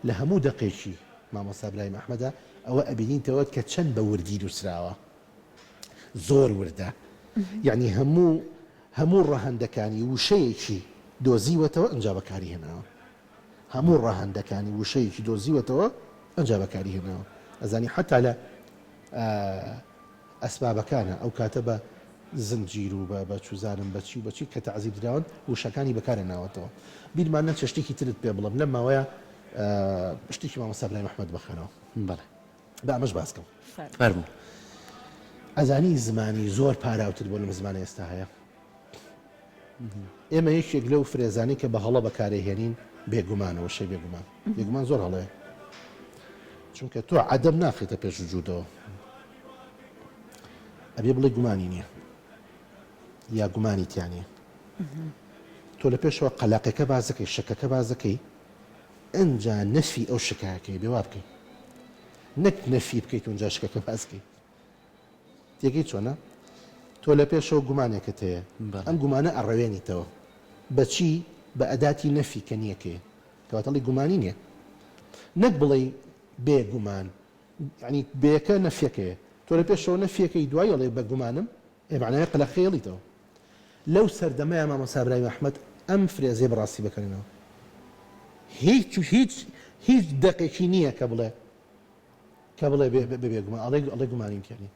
لە هەموو دقێکی مامۆستا برای ئەحمەدە ئەوە ئەبینینتەوە کە چەند بە وردی نووسراوە زۆر وردە یعنی هەموو ڕەهەندەکانی وشەیەکی دۆزیوەتەوە ئەنجا بەکاری هێناوە هەموو ڕەهەندەکانی وشەیەکی دۆزیوەتەوە ئەنجا بەکاری هێناوە ئەزانی حتا لە ئەسبابەکانە ئەو کاتە بە زنجیر و بە چوزانم بەچی و بەچی کە تەعزیب دراون وشەکانی بەکارە ناوەتەوە بیرمانە چ شتێکی ترت پێ بڵم لەم ماوەیە شتێکی مامۆستا برای ئەحمەد بخێنەوە بەڵێ بە ئەمەش باسکەم فەرموو ئەزانی زمانی زۆر پاراوتر بۆ لەم زمانە ئێستا هەیە ئێمە یەکێک لەو فرێزانی کە بە هەڵە بەکارهێنین بێگومانەوە شەی بێگومان زۆر هەڵەیە چونکە تۆ عەدەم ناخێتە پێش وجودەوە ئەبێ بڵێ گومانی نییە یا گومانی تیانە تۆ لە پێشەوە قەلاقەکە بازەکەی شەکەکە بازەکەی ئەنجا نەفی ئەو شکایەکەی بێوا بکەیت نەک نەفی بکەیت و ئەنجا شکەکە بازکەیت تێگەی چۆنە تۆ لە پێشەوە گومانێکت هەیە ئەم گومانە ئەڕەوێنیتەوە بەچی بە ئەداتی نەفی کە نییەکەیە کەواتەڵی گومانی نییە نەک بڵێ بێگومان ینی بێەکە نەفیەکەیە تۆ لە پێشەوە نەفیەکەی دوای ئەڵێ بە گومانم معنای قەلەخێڵیتەوە لەو سەردەمەیە مامۆستا برای ئەحمەد ئەم فرێزێ بەڕاستی بەکەنەوە هیچ دقێکی نییە کە بڵێ بێگومان ئەڵێ گومانیم کردی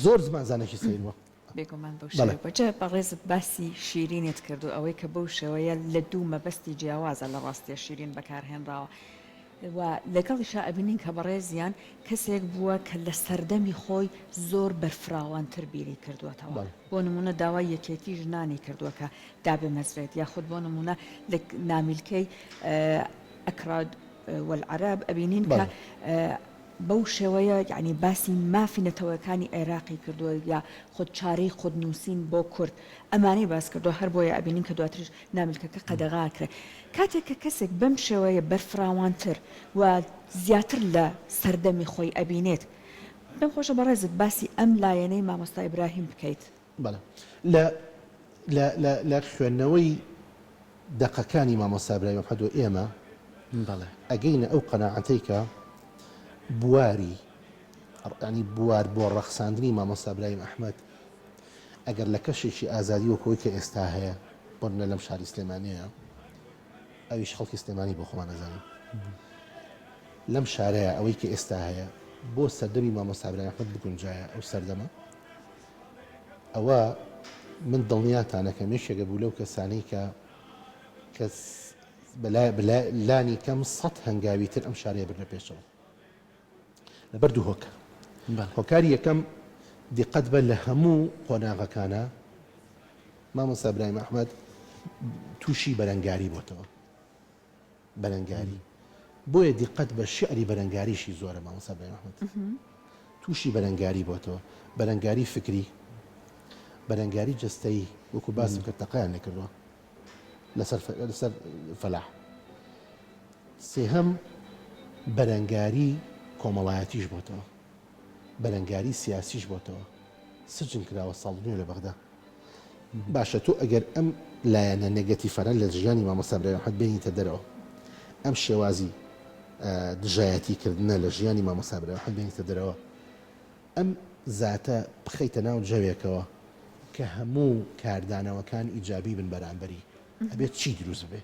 زۆر زمانزانێکی سیرەوە بێگومان بەو شێوە بەجێ بەڕێزت باسی شیرینت کرد و ئەوەی کە بەو شێوەیە لە دوو مەبەستی جیاوازە لە ڕاستیە شیرین بەکارهێنراوە و لەگەڵیشا ئەبینین کە بەڕێزیان کەسێک بووە کە لە سەردەمی خۆی زۆر بەرفراوانتر بیری کردووەتەوە بۆ نمونە داوای یەکێتی ژنانی کردووە کە دابێ مەزرێت یاخود بۆ نمونە لە نامیلکەی ئەکراد والعراب ئەبینین کە بەو شێوەیە یعنی باسی مافی نەتەوەکانی عێراقی کردووە یا خودچارەی خودنووسین بۆ کورد ئەمانەی باس کردو هەر بۆیە ئەبینین کە دواترش نامیلکەکە قەدەغا کرێ کاتێک کە کەسێک بەم شێوەیە بەرفراوانتر و زیاتر لە سەردەمی خۆی ئەبینێت بەم خۆشە بەڕێزت باسی ئەم لایەنەی مامۆستا ئیبراهیم بکەیت بەڵێ لە خوێندنەوەی دەقەکانی مامۆستا ئیبراهیم ئەحمەد و ئێمە ئەگەینە ئەو قەناعەتەی کە بواری ینی بوار بۆ ڕەخساندنی مامۆستا ئیبراهیم ئەحمەد ئەگەر لە کەشێکی ئازادی وەکەوەی کە ئێستا هەیە بۆنە لەم شاری سلێمانیەیە ئەویش خەڵکی سلێمانی بۆ خۆمان نەزانین لەم شارەیە ئەوەی کە ئێستا هەیە بۆ سەردەمی مامۆستا ئیبراهیم ئەحمەد بگونجایە ئەو سەردەمە ئەوە من دڵنیاتانە کە مێشێکە بوو لەو کەسانەی کە لانی کەم 100 هەنگاوی تر ئەم شارەیە برنە پێشەوە لەبەر دوو هۆکە هۆکاری یەکەم دیقەت بە لە هەموو قۆناغەکانە مامۆستا ئیبراهیم ئەحمەد تووشی بەرەنگاری بۆتەوە بەرەنگاری بۆیە دیقەت بە شعری بەرەنگاریشی زۆرە مامۆستا ئیبراهیم ئەحمەد تووشی بەرەنگاری بۆتەوە بەرەنگاری فکری بەرەنگاری جەستەیی وەکو باسم کرد تەقەیان نەکردووە لەسەر فەلاح سێهەم بەرەنگاری کۆمەڵایەتیش بۆتەوە بەرەنگاری سیاسیش بۆتەوە سجن کراوە ساڵنیە لە بەغدا باشە تۆ ئەگەر ئەم لایەنە نێگەتیڤانە لە ژیانی مامۆستا ئیبراهیم ئەحمەد بێنیتە دەرەوە ئەم شێوازی دژایەتیکردنە لە ژیانی مامۆستا برایم محەممەد بێنیتە دەرەوە ئەم زاتە بخەیتە ناو جەوێکەوە کە هەموو کاردانەوەکان ئیجابی بن بەرامبەری ئەبێت چی دروست بێ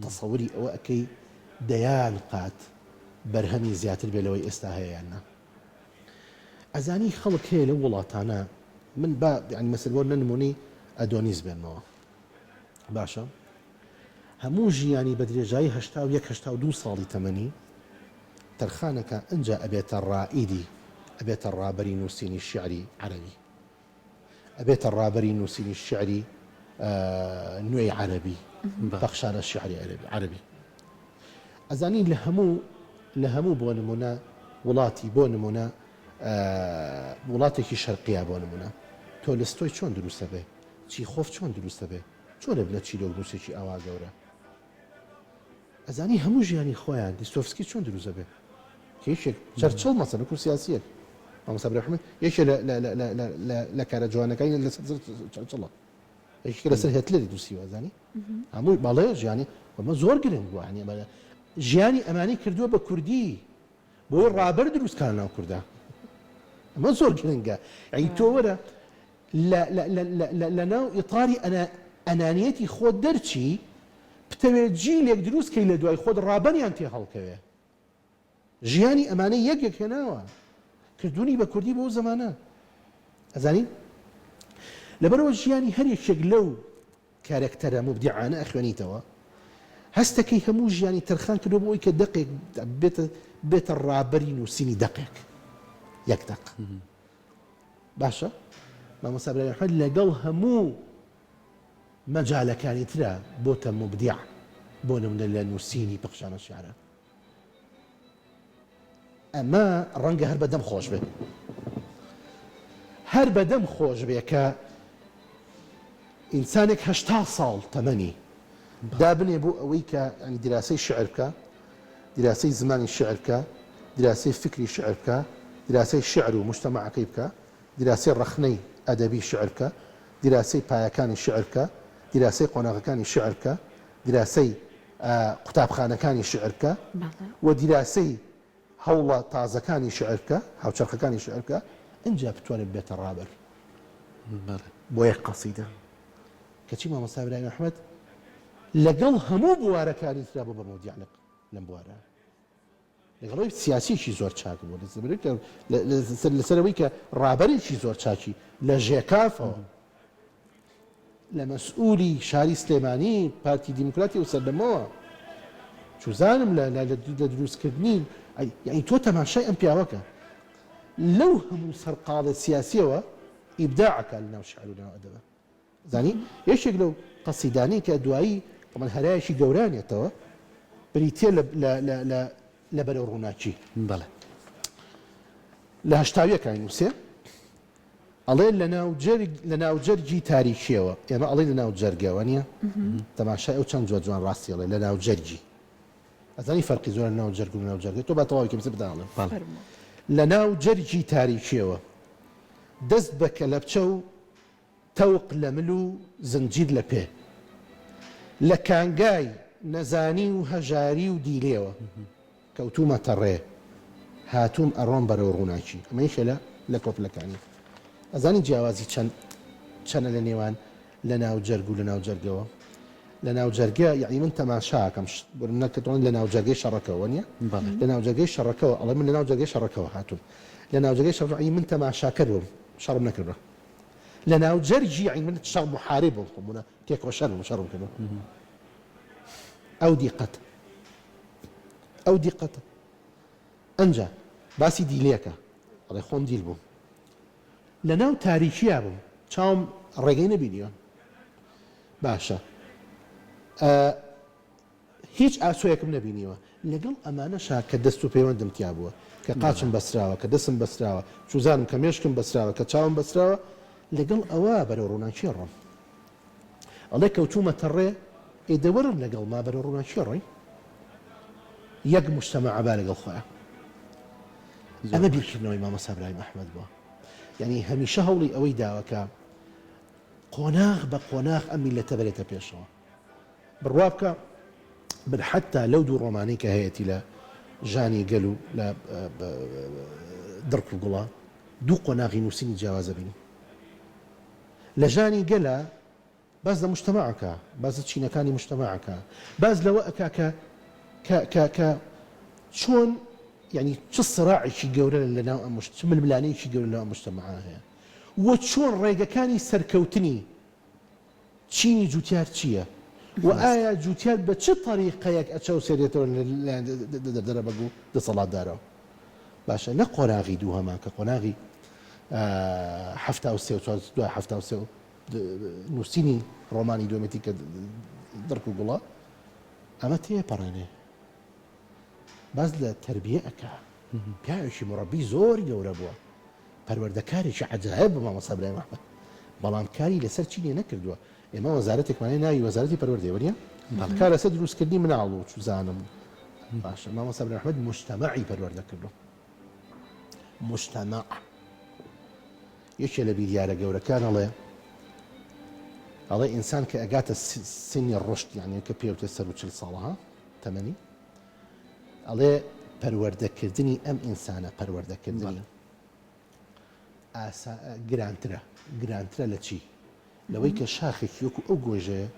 تەسەوری ئەوە ئەەکەی دەیان قات بەرهەمی زیاتر بێ لەوەی ئێستا هەیەیاننا ئەزانی خەڵک هەیە لە وڵاتانە من با مەسەر بۆ نەنمونی ئەدۆنیز بێنەوە باشە هەموو ژیانی بە درێژایی 1970 ساڵی تەمەنی تەرخانەکە ئەنجا ئەبێتە ڕائیدی ئەبێتە ڕابەری نووسینی شیعری عەرەبی ئەبێتە ڕابەری نووسینی شیعری نوێی عەرەبی بەخشارە شیعری عەرەبی ئەزانی لە هەموو بۆ نمونە وڵاتی بۆ نمونە وڵاتێکی شەرقیە بۆ نمونە تۆلستۆی چۆن دروستە بێ چیخۆف چۆن دروستە بێ چۆن بنە چیرۆک نووسێکی ئاوا گەورە ئەزانی هەموو ژیانی خۆیان دیستۆفسکی چۆن دروستە بێ کێشێک چەرچڵ مەسەن وەکو سیاسیەک مامۆستا برایم یەکێ لە کارە جوانەکانی لەسەر چەرچڵە یەکێک لەسەر هێتلەری دووسیوە ئەزانی هەمووی باڵەیە ژیانی وەمە زۆر گرنگ بووە ژیانی ئەمانی کردووە بە کوردی بۆی ڕابەر دروستکار ناو کووردا ئەمە زۆر گرنگە ئەی تۆ وەرە لە ناو ئیطاری ئەنانیەتی خۆت دەرچی بتەوێت جیلێک دروستکەی لە دوای خۆت ڕابەریان تێ هەڵکەوێ ژیانی ئەمانەی یەکێک هێناوە کردوونی بە کوردی بۆ زەمانە ئەزانی لەبەرەوە ژیانی هەرێکێک لەو کارێکتەرە مبدیعانە ئەخوێنیتەوە هەستەکەی هەموو ژیانی تەرخان کردو بۆ ئەوەی کە دەقێک بێتە ڕابەری نووسینی دەقێک یەک دەق باشە مامۆستا برایم محەممەد لەگەڵ هەموو مەجالەکانی ترە بۆتە مبدیع بۆ نمونە لە نووسینی پەخشانە شیعرە ئەمە ڕەنگە هەر بەدەم خۆش بێ هەر بەدەم خۆش بێ کە ئینسانێک 80 ساڵ تەمەنی دابنێ بۆ ئەوەی کە دیراسەی شعر بکە دیراسەی زمانی شعر بکە دیراسەی فکری شعر بکە دیراسەی شعر و مجتەمەعەکەی بکە دیراسەی ڕەخنەی ئەدەبی شعر بکە دیراسەی پایەکانی شعر بکە دیراسەی قۆناغەکانی شعر بکە دیراسەی قوتابخانەکانی شعر بکە و دیراسەی هەوڵە تازەکانی شعر بکە هاوچەرخەکانی شعر بکە ئەنجا بتوانێت بێتە ڕابەر بۆ یەک قەسیدە کەچی مامۆستا برایم محەممەد لەگەڵ هەموو بوارەکانی ترا بۆ بەمەودیع لەم بوارە لەگەڵەوەی سیاسیشی زۆر چاک بوو لەسەرەوەی کە ڕابەرێکی زۆر چاکی لە ژێکافەوە لە مەسئولی شاری سلێمانی پارتی دیموکراتی و سەردەمەوە چوزانم لە دروستکردنی یعنی تۆ تەماشای ئەم پیاوەکە لەو هەموو سەرقاڵە سیاسیەوە ئیبداعەکە لە ناو شعر و ناو ئەدەبە زانی یەکێک لەو قەسیدانەی کە دوایی طبعاً هەرایەکی گەورانێتەوە بریتێ لە بەرەو ڕووناچی بەڵێ لە هەشتاویەکانی نووسێ ئەڵێ لە ناو جەرگی تاریکیەوە ئێمە ئەڵێ لە ناو جەرگەوە نییە تەماشای ئەو چەند جوان ڕاستی ئەڵێ لە ناو جەرگی ئەزانی فەرقی زۆر ناو جەرگ و ناو جەرگێت تۆ با تەواوی کەمسە بداڵێ لە ناو جەرگی تاریکیەوە دەست بە کەلەپچە و تەوق لە مل و زنجیر لە پێ لە کانگای نەزانی و هەژاری و دیلێەوە کەوتومەتە ڕێ هاتووم ئەڕۆم بەرەو ڕووناکی ئەمەیشە لە کۆپلەکانی ئەزانی جیاوازی چەنە لە نێوان لە ناو جەرگ و لە ناو جەرگەوە لە ناو جەرگە یعنی من تەماشاکەم نەکەتوان لە ناو جەرگەی شەڕەکەەوە نییە لە ناو جەرگەی شەڕەکەەوە ئەڵێ من لە ناو جەرگەی شەڕەکەەوە هاتووم لە ناو جەرگەی شەڕی من تەماشاکەر بووم شەڕم نەکردە لە ناو جەرگی یعنی من شەڕ محارب بووم تێکەوە شەڕم کردم ئەو دیقەتە ئەنجا باسی دیلێکە ئەڵێ خۆم دیل بووم لە ناو تاریکیە بووم چاوم ڕێگەی نەبینیوە باشە هیچ ئاسۆیەکم نەبینیوە لەگەڵ ئەمانەشا کە دەست و پەیوەندم تیا بووە کە قاچم بەسراوە کە دەستم بەسراوە چوزانم کە مێشکم بەسراوە کە چاوم بەسراوە لەگەڵ ئەوە بەرەو ڕووناچی ڕۆم ئەڵێ کەوتومەتە ڕێ ئێدەوەرن لەگەڵ ما بەرەو ڕووناچی ڕۆی یەک مجتەمەع با لەگەڵ خۆیان ئەمە بیرکردنەوەی مامۆستا برایم محەممەد بووە یعنی هەمیشە هەوڵی ئەوەی داوەکە قۆناغ بە قۆناغ ئەم میلەتە بەرێتە پێشەوە بڕوا بکە بل حتى لو دوو ڕۆمانەی کە هەیەی لە ژانی گەل و لە دڕک و گوڵا دوو قۆناغی نووسینی جیاوازە بینی لە ژانی گەلە باز لە مجتەماعەکە باز لە چینەکانی مجتەماعەکە باز لەوە ئەکا کە چۆن یعنی چ سراعێکی گەورە لەناو ئەم چ ململانەیەکی گەورە لەناو ئەم مجتەماعە هەیە و چۆن ڕێگەکانی سەرکەوتنی چینی جوتیار چییە و ئایا جوتیار بە چه طریقەیەک ئەچەو سێرێتەوە دەرە بەگو دەسەڵاتدارەوە باشە نە قۆناغی دوو هەمان کە قۆناغی ه نووسینی ڕۆمانی دومەتی کە دڕک و گوڵا ئەمە تێپەڕێنێ باز لە تربیە ئەکا پیاوێکی مڕەبی زۆر گەورە بووە پەروەردەکارێکی عەجایب بە مامۆستا ئیبراهیم ئەحمەد بەڵام کاری لەسەر چینێ نەکردووە ئێمە وەزارەتێکمانەی ناوی وەزارەتی پەروەردەیە وەریە کار لەسەر دروستکردنی مناڵ و زانم باشە مامۆستا ئیبراهیم ئەحمەد مجتەمەعی پەروەردە کردو مجتەمەع یەکێ لە بیریارە گەورەکان ئەڵێ ئینسان کە ئەگاتە سنی ڕشت یعنی کە پێوتە سەر و 40 ساڵەها تەمەنی ئەڵێ پەروەردەکردنی ئەم ئینسانە پەروەردەکردنی گرانترە لە چی لەوەی کە شاخێکی وەکو ئەو گۆژەیە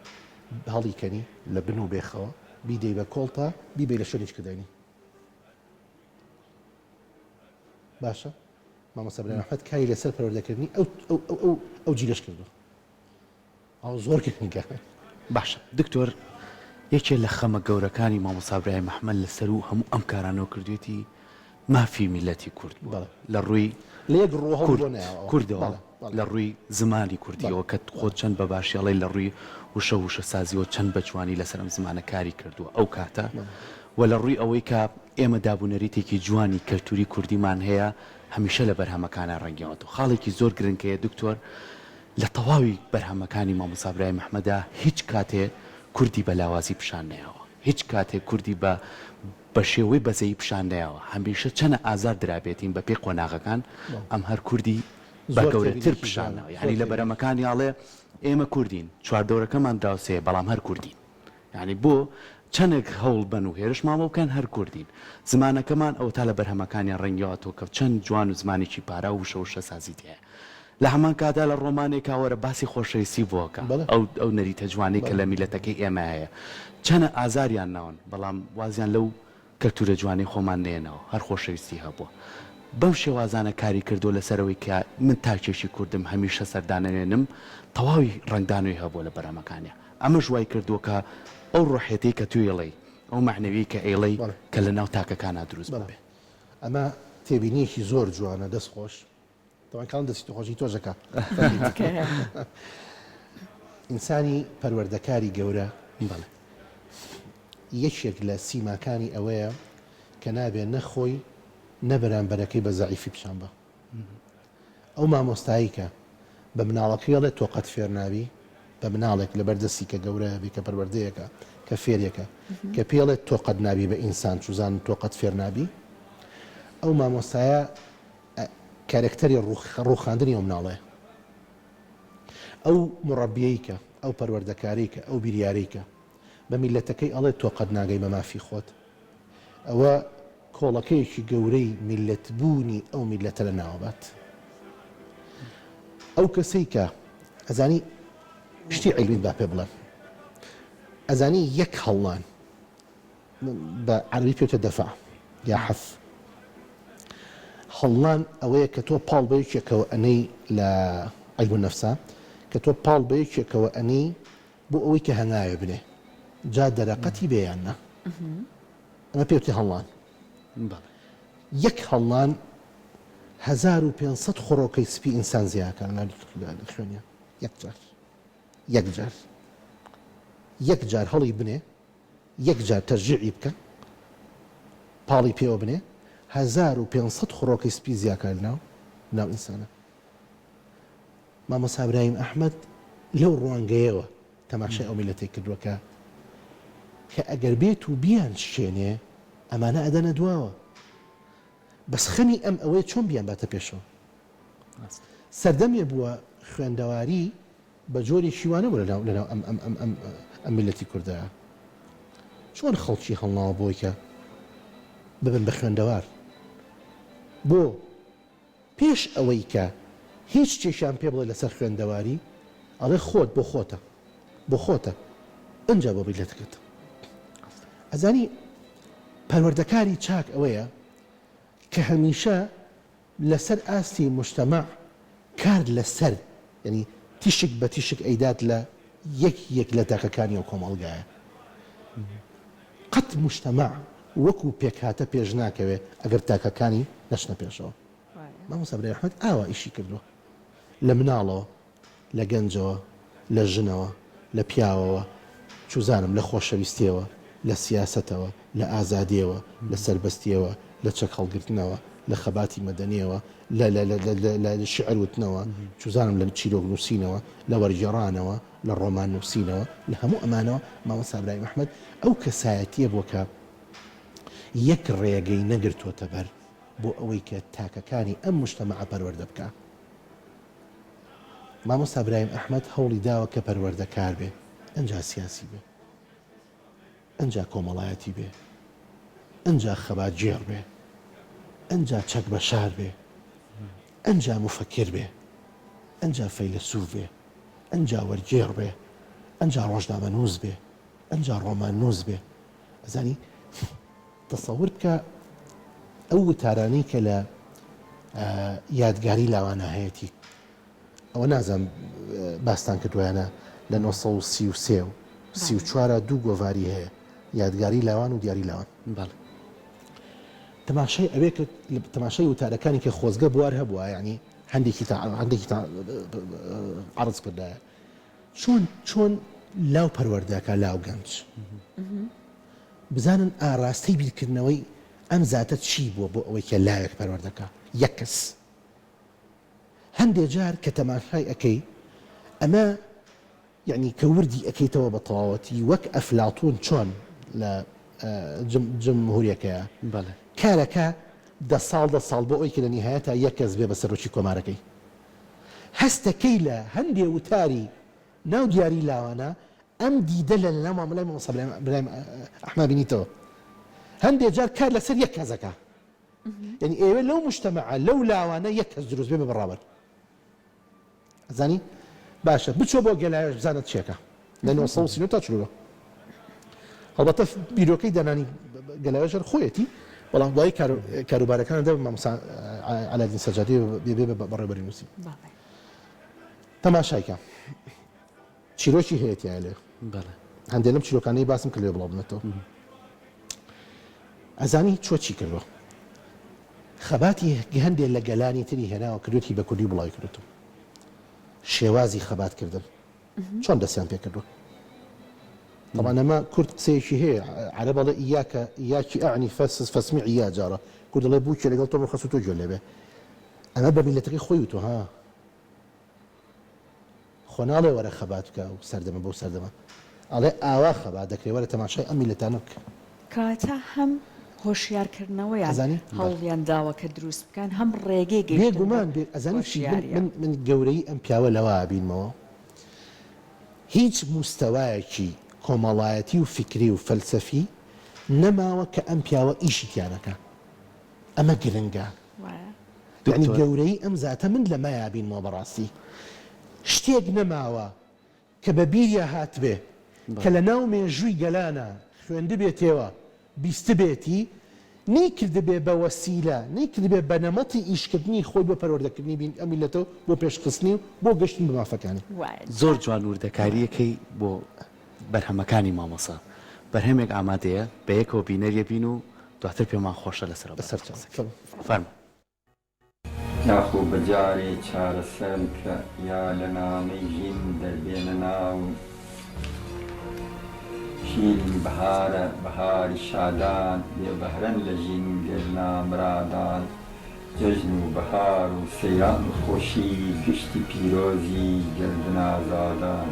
هەڵیکەنی لە بن و بێخەوە بیدەی بە کۆڵپە بیبێ لە شوێنێک کردنی باشە مامۆستا ئیبراهیم ئەحمەد کاری لەسەر پەروەردەکردنی ئەو جیلەش کردو ئەو زۆر کردنیکە باشە دکتۆر یەکێ لە خەمە گەورەکانی مامۆستا ئیبراهیم ئەحمەد لەسەر و هەموو ئەم کارانەوە کردوێتی مافی میلەتی کورد بووە لە ڕووی کوردەوە لە ڕووی زمانی کوردیەوە کە خۆت چەند بە باشیاڵی لە ڕووی وشە سازیەوە چەند بەجوانی لەسەر ئەم زمانە کاری کردووە ئەو کاتە و لە ڕووی ئەوەی کە ئێمە دابوونەریتێکی جوانی کەلتوری کوردیمان هەیە هەمیشە لە بەرهەمەکانە ڕەنگیەوەەوە خاڵێکی زۆر گرنگەیە دکتۆر لە تەواوی بەرهەمەکانی مامۆستا ئیبراهیم ئەحمەدا هیچ کاتێ کوردی بە لاوازی پیشان نەیەوە هیچ کاتێک کوردی بە شێوەی بەزەیی پیشان نەیەوە هەمیشە چەنە ئازار درابێتین بە پێی قۆناغەکان ئەم هەر کوردی بە گەورەتر پیشانەوە یعنی لە بەرهەمەکانی ئاڵێ ئێمە کوردین چواردەورەکەمان داوسەیە بەڵام هەر کوردین یعنی بۆ چەندێک هەوڵ بن و هێرش مامە بکەن هەر کوردین زمانەکەمان ئەو تا لە بەرهەمەکانیان ڕەنگیەوەتەوە کە چەند جوان و زمانێکی پارا و وشە سازیت هەیە لە هەمان کادا لە ڕۆمانێکا وەرە باسی خۆشەویستی بۆکە ئەو نەریتە جوانەی کە لە میلەتەکەی ئێمە هەیە چەنە ئازاریان ناون بەڵام وازیان لەو کەلتورە جوانی خۆمان نێنەوە هەر خۆشەویستی هەبووە بەو شێوازانە کاری کردو لەسەرەوەی کە من تاکێکی کوردم هەمیشە سەردانێنم تەواوی ڕنگدانوی هەبووە لە بەرهەمەکانیە ئەمە ژوای کردووە کە ئەو ڕۆحێتی کە توێڵی ئەو معنەوی کە ئێڵەی کە لە ناو تاکەکانە دروست بێ ئەمە تێبینیەکی زۆر جوانە دەست خۆش تەوانکان دەستی خۆشی تۆژەکە ئینسانی پەروەردەکاری گەورە یەکێک لە سیماکانی ئەوەیە کە نابێ نەخۆی نەبەرامبەرەکەی بە زەعیفی پیشان بە ئەو مامۆستایی کە بە مناڵەکەیڵێت تۆقەت فێر نابی بە مناڵێک لە بەردەستی کە گەورەیە بی کە پەروەردەیەکە کە فێرێکە کە پێڵێت تۆقەت نابی بە ئینسان چوزان تۆقەت فێر نابی ئەو مامۆستایە کارکتەری ڕووخاندنی ئەو مناڵەیە ئەو مڕەبیەیکە ئەو پەروەردەکاریکە ئەو بیریارەیکە بە میلەتەکەی ئەڵێت تۆقەت ناگەی بە مافی خۆت ئەوە کۆڵەکەیەکی گەورەی میلەتبوونی ئەو میلەتە لە ناوەبات ئەو کەسەی کە ئەزانی شتی عیلمین با پێ بڵێن ئەزانی یەک هەڵڵان بە عەربی پێوتە دەفع یا حەف هەڵڵان ئەوەیە کە تۆ پاڵ بە یەکێکەوە ئەنەی لە عیلم النەفسا کە تۆ پاڵ بە یەکێکەوە ئەنەی بۆ ئەوەی کە هەنگاوێ بنێ جا دەرەقەتی بێیاننا ئەمە پێوتی هەڵڵان یەک هەڵڵان 1500 خۆڕۆکەی سپی ئینسان زیاکان لە خوێنیان یەک جار هەڵی بنێ یەک جار تەرجیعی بکە پاڵی پێوە بنێ 1500 خۆڕۆکەی سپی زیاکار ناو ئینسانە مامۆستا ئیبراهیم ئەحمەد لەو ڕوانگەیەوە تەماشای ئەو میلەتەی کردووە کە ئەگەر بێت و بیان شوێنێ ئەمانە ئەدەنە دواوە بەس خەمی ئەم ئەوەیە چۆن بیان باتە پێشەوە سەردەمێ بووە خوێندەواری بە جۆری شیوانە بوو لەناو ئەم میلەتی کوردەیە چۆن خەڵکی هەڵناوە بۆی کە ببن بە خوێندەوار بۆ پێش ئەوەی کە هیچ شتێکیان پێ بڵێ لەسەر خوێندەواری ئەڵێ خۆت بۆ خۆتە ئەنجا بۆ بیلەتەکەت ئەزانی پەروەردەکاری چاک ئەوەیە کە هەمیشە لەسەر ئاستی مجتەمع کار لەسەر یعنی تیشک بە تیشک ئەیدات لە یەک لە تاقەکانی و کۆمەڵگایە قەت مجتەمع وەکو پێکهاتە پێش ناکەوێ ئەگەر تاکەکانی نەچنە پێشەوە مامۆستا برای ئەحمەد ئاوا ئیشی کردووە لە مناڵەوە لە گەنجەوە لە ژنەوە لە پیاوەوە چوزانم لە خۆشەویستیەوە لە سیاسەتەوە لە ئازادیەوە لە سەربەستیەوە لە چەک هەڵگرتنەوە لە خەباتی مەدەنیەوە لە شعر وتنەوە چوزانم لە چیرۆک نووسینەوە لە وەرگێڕانەوە لە ڕۆمان نووسینەوە لە هەموو ئەمانەوە مامۆستا برای ئەحمەد ئەو کەسایەتیە بۆ کە یەک ڕێگەی نەگرتوۆتە بەر بۆ ئەوەی کە تاکەکانی ئەم مجتەمەعە پەروەردە بکە مامۆستا برایم ئەحمەد هەوڵی داوە کە پەروەردەکار بێ ئەنجا سیاسی بێ ئەنجا کۆمەڵایەتی بێ ئەنجا خەباتجێڕ بێ ئەنجا چەک بەشار بێ ئەنجا مفەکر بێ ئەنجا فەیلسوف بێ ئەنجا وەرگێڕ بێ ئەنجا ڕۆژنامەنووس بێ ئەنجا ڕۆماننووس بێ ئەزانی تەسەور بکە ئەو وتارانەی کە لە یادگاری لاوانە هەیەی ئەوە نازانم باستان کردویانە لە 1933 و 34 دوو گۆڤاری هەیە یادگاری لاوان و دیاری لاوان تەماشای ئەوێ کرد تەماشای وتارەکانی کە خۆزگە بوار هەبووە یعنی هەندێکی عرض کردایە چۆن لاو پەروەردەکە لاو گەنج بزانن ئاڕاستەی بیرکردنەوەی ئەم زاتە چی بووە بۆ ئەوەی کە لاوێک پەروەردەکە یەک کەس هەندێک جار کە تەماشای ئەەکەی ئەمە یعنی کە وردی ئەەکەیتەوە بە تەواوەتی وەک ئەفلاتون چۆن لە جمهوریەکەیە کارەکە دە ساڵ بۆ ئەوی کە لە نیهایەتە یەک کەس بێ بە سەرۆکی کۆمارەکەی هەستەکەی لە هەندێ وتاری ناو دیاری لاوانە ئەم دیدە لە ناو مامەلای مامۆستا برایم ئەحمەد بینیتەوە هەندێک جار کار لەسەر یەک کەسەکە یعنی ئێوە لەو مجتەمەعە لەو لاوانە یەک کەس دروست بێ بە بەڕابەر ئەزانی باشە بچۆ بۆ گەلایەش بزانت چێکە لە 1930 تا چلووە هەڵبەتە بیرۆکەی دانانی گەلایەژەر خۆیەتی بەڵام دوای کاروبارەکان دەبێت مامۆستا عەلایالدین سەجادی بێ بەڕێوەبەری نووسی تەماشایکە چیرۆکی هەیەتیایە لێ هەندێک لەم چیرۆکانەی باسم کرد لێ بڵاو بنێتەوە ئەزانی چۆ چی کردوە خەباتی هەندێک لە گەلانی تری هێناوە کردوێتی بە کوردی بڵاوی کردوتەوە شێوازی خەباتکردن چۆن دەستیان پێ کردووە طبعا ئەمە کورد قسەیەکی هەیە عەرەب دەڵێ ئیاکی ئەعنی فەسمیع ئیا جارە کورد دەڵێ بووکێ لەگەڵ تۆ خەسوو تۆ گوێ لێ بێ ئەمە بە میلەتەکەی خۆی وتۆ ها خۆ ناڵێ وەرە خەبات بکە و سەردەمە بۆ سەردەمە ئەڵێ ئاوا خەبات دەکرێت وەرە تەماشای ئەم میلەتانە بکە کاتە هەم هۆشیارکردنەوەیان هەڵیان داوە کە دروست بکەن هەم ڕێگەی بێگومان ئەزانی من گەورەی ئەم پیاوە لەوە بینمەوە هیچ مستەوایەکی کۆمەڵایەتی و فکری و فەلسەفی نەماوە کە ئەم پیاوە ئیشی تیانەکە ئەمە گرنگە یعنی گەورەی ئەم زاتە من لەمایە بینمەوە بەڕاستی شتێک نەماوە کە بە بیریە هاتبێ کە لە ناو مێژووی گەلانە خوێندە بێتەوە بیستە بێتی نەیکردبێ بە وەسیلە نەیکردبێ بە نەمەتی ئیشکردنی خۆی بۆ پەروەردەکردنی بین ئەم میلەتەوە بۆ پێشخستنی و بۆ گەشتن بە مافەکانی زۆر جوان وردەکاریەکەی بۆ بەرهەمەکانی مامۆسا بەرهەمێک ئامادەیە بە یەکەوە بینەریە بین و دواتر پێمان خۆشە لەسەر بەسەر فەرمە یاخۆ بەجارێ چارەسەر کە یا لە نامەی ژین دەربێنە ناو شیری بەهارە بەهاری شادان بێ بەهرەن لە ژین گەرنامرادان جەژن و بەهار و سەیران و خۆشی گشتی پیرۆزی گەردنازادان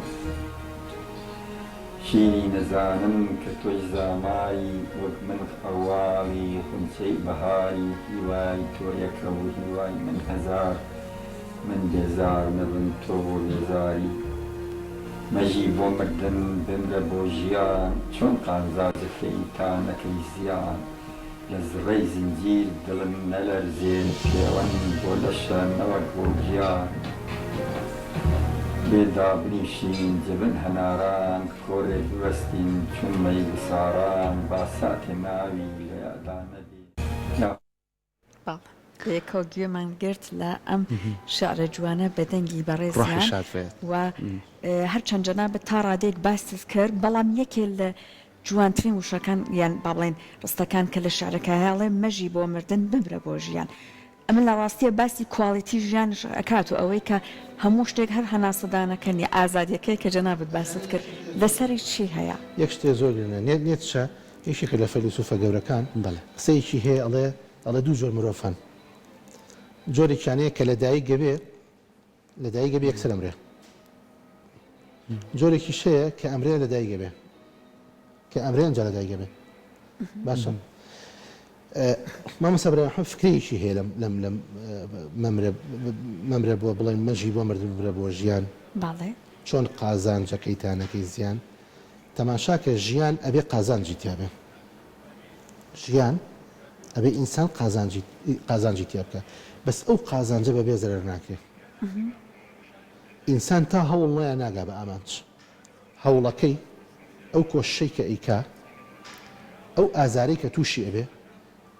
شیری نەزانم کە تۆی زاماری وەک من ئەواوی خونچەی بەهاری هیوای تۆ یەکە و هیوای من هەزار من بێزار نەبم تۆ بۆ بێزاری مەژی بۆ مردن بمرە بۆ ژیان چۆن قازازەکەی تا نەکەی زیان لە زڕەی زنجیر دڵم نەلەرزێن پێوەند بۆ لەشە نەوەک بۆ گیان بێدا بنیشین جبن هەناران کۆرێ بوەستین چون مەی وساران با ساتێ ناوی لە یادا نەبێ باڵ یەکەوە گوێمان گرت لە ئەم شعرە جوانە بەدەنگی ڕۆحی بەڕێزیان شاد بێت و هەرچەند جەنابەت تا ڕادێک باستت کرد بەڵام یەکێ لە جوانترین وشەکان یان با بڵێن ڕستەکان کە لە شعرەکە هەڵێ مەژی بۆ مردن بمرە بۆ ژیان ئەمە لە ڕاستیە باسی کواڵیتی ژیانش ئەکات و ئەوەی کە هەموو شتێک هەر هەناسەدانەکەنی ئازادیەکەی کە جەنابەت باست کرد لەسەری چی هەیە یەک شتێ زۆر نێتشە یەکێکە لە فەیلسوفە گەورەکان بەڵێ قسەیەکی هەیە ئەڵێ دوو جۆر مرۆڤن جۆرێکیانەیە کە لەدایک گەبێ یەکسەر ئەمرێ جۆرێکی شەیە کە ئەمرێ لەدایک گەبێ کە ئەمرێ ئەنجا لەدایک گەبێ باشە مامۆستا برایم فکرێکی هەیە لەم مەمرە بۆ بڵێن مەژی بۆ مردن بمرە بۆ ژیان باڵێ چۆن قازانجەکەی تانەکەی زیان تەماشاکە ژیان ئەبێ قازانجی تیابێ ژیان ئەبێ ئینسان قازانجی تیا بکە بەس ئەو قازانجە بەبێ زەرەر ناکرێت ئینسان تا هەوڵ نایە ناگا بە ئامانج هەوڵەکەی ئەو کۆشەی کە ئەیکا ئەو ئازارەی کە تووشی ئەبێ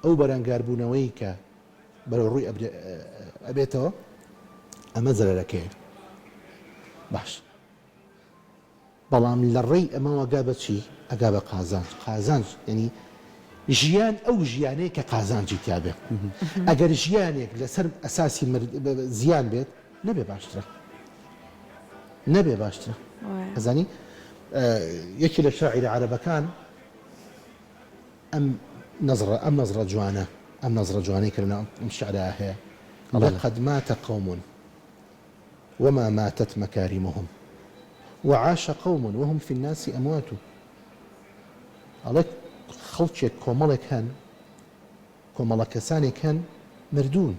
ئەو بەرەنگاربوونەوەی کە بەرەو ڕووی ئەبێتەوە ئەمە زەرەرەکەی باش بەڵام لە ڕێی ئەمەوە گا بە چی ئەگا بە قازانج ینی ژیان ئەو ژیانەیە کە قازانجی تیابێ ئەگەر ژیانێک لەسەر ئەساسی زیان بێت نەبێ باشترە ئەزانی یەکی لە شاعیرە عەرەبەکان ئەم نەزرە جوانەی کە لەناو ئەم شیعرە هەیە لەقەد مات قوم وما ماتت مكارمهم وعاش قوم وهم في الناس أموات خەڵکێک کۆمەڵێک هەن کۆمەڵە کەسانێک هەن مردوون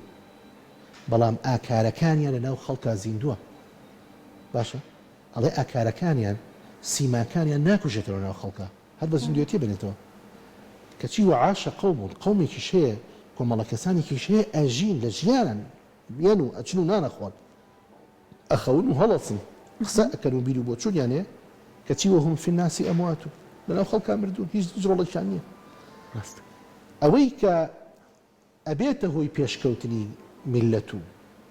بەڵام ئاکارەکانیان لە ناو خەڵکا زیندووە باشە ئەڵێ ئاکارەکانیان سیماکانیان ناکوژێتەوە ناو خەڵکە هەر بە زیندوێتی بنێتەوە کەچی وعاشە قەومێکی هەیە کۆمەڵە کەسانێکیش هەیە ئەژین لە ژیانن بێن و ئەچن و نانەخۆن ئەخەون و هەڵەسن قسە ئەکەن و بیر و بۆ چونیانێ کەچی وەهم فی الناسی ئەموات و لەناو خەڵکا مردوون هیچ جڕۆڵێکیان نییە ئەوەی کە ئەبێتە هۆی پێشکەوتنی میلەت و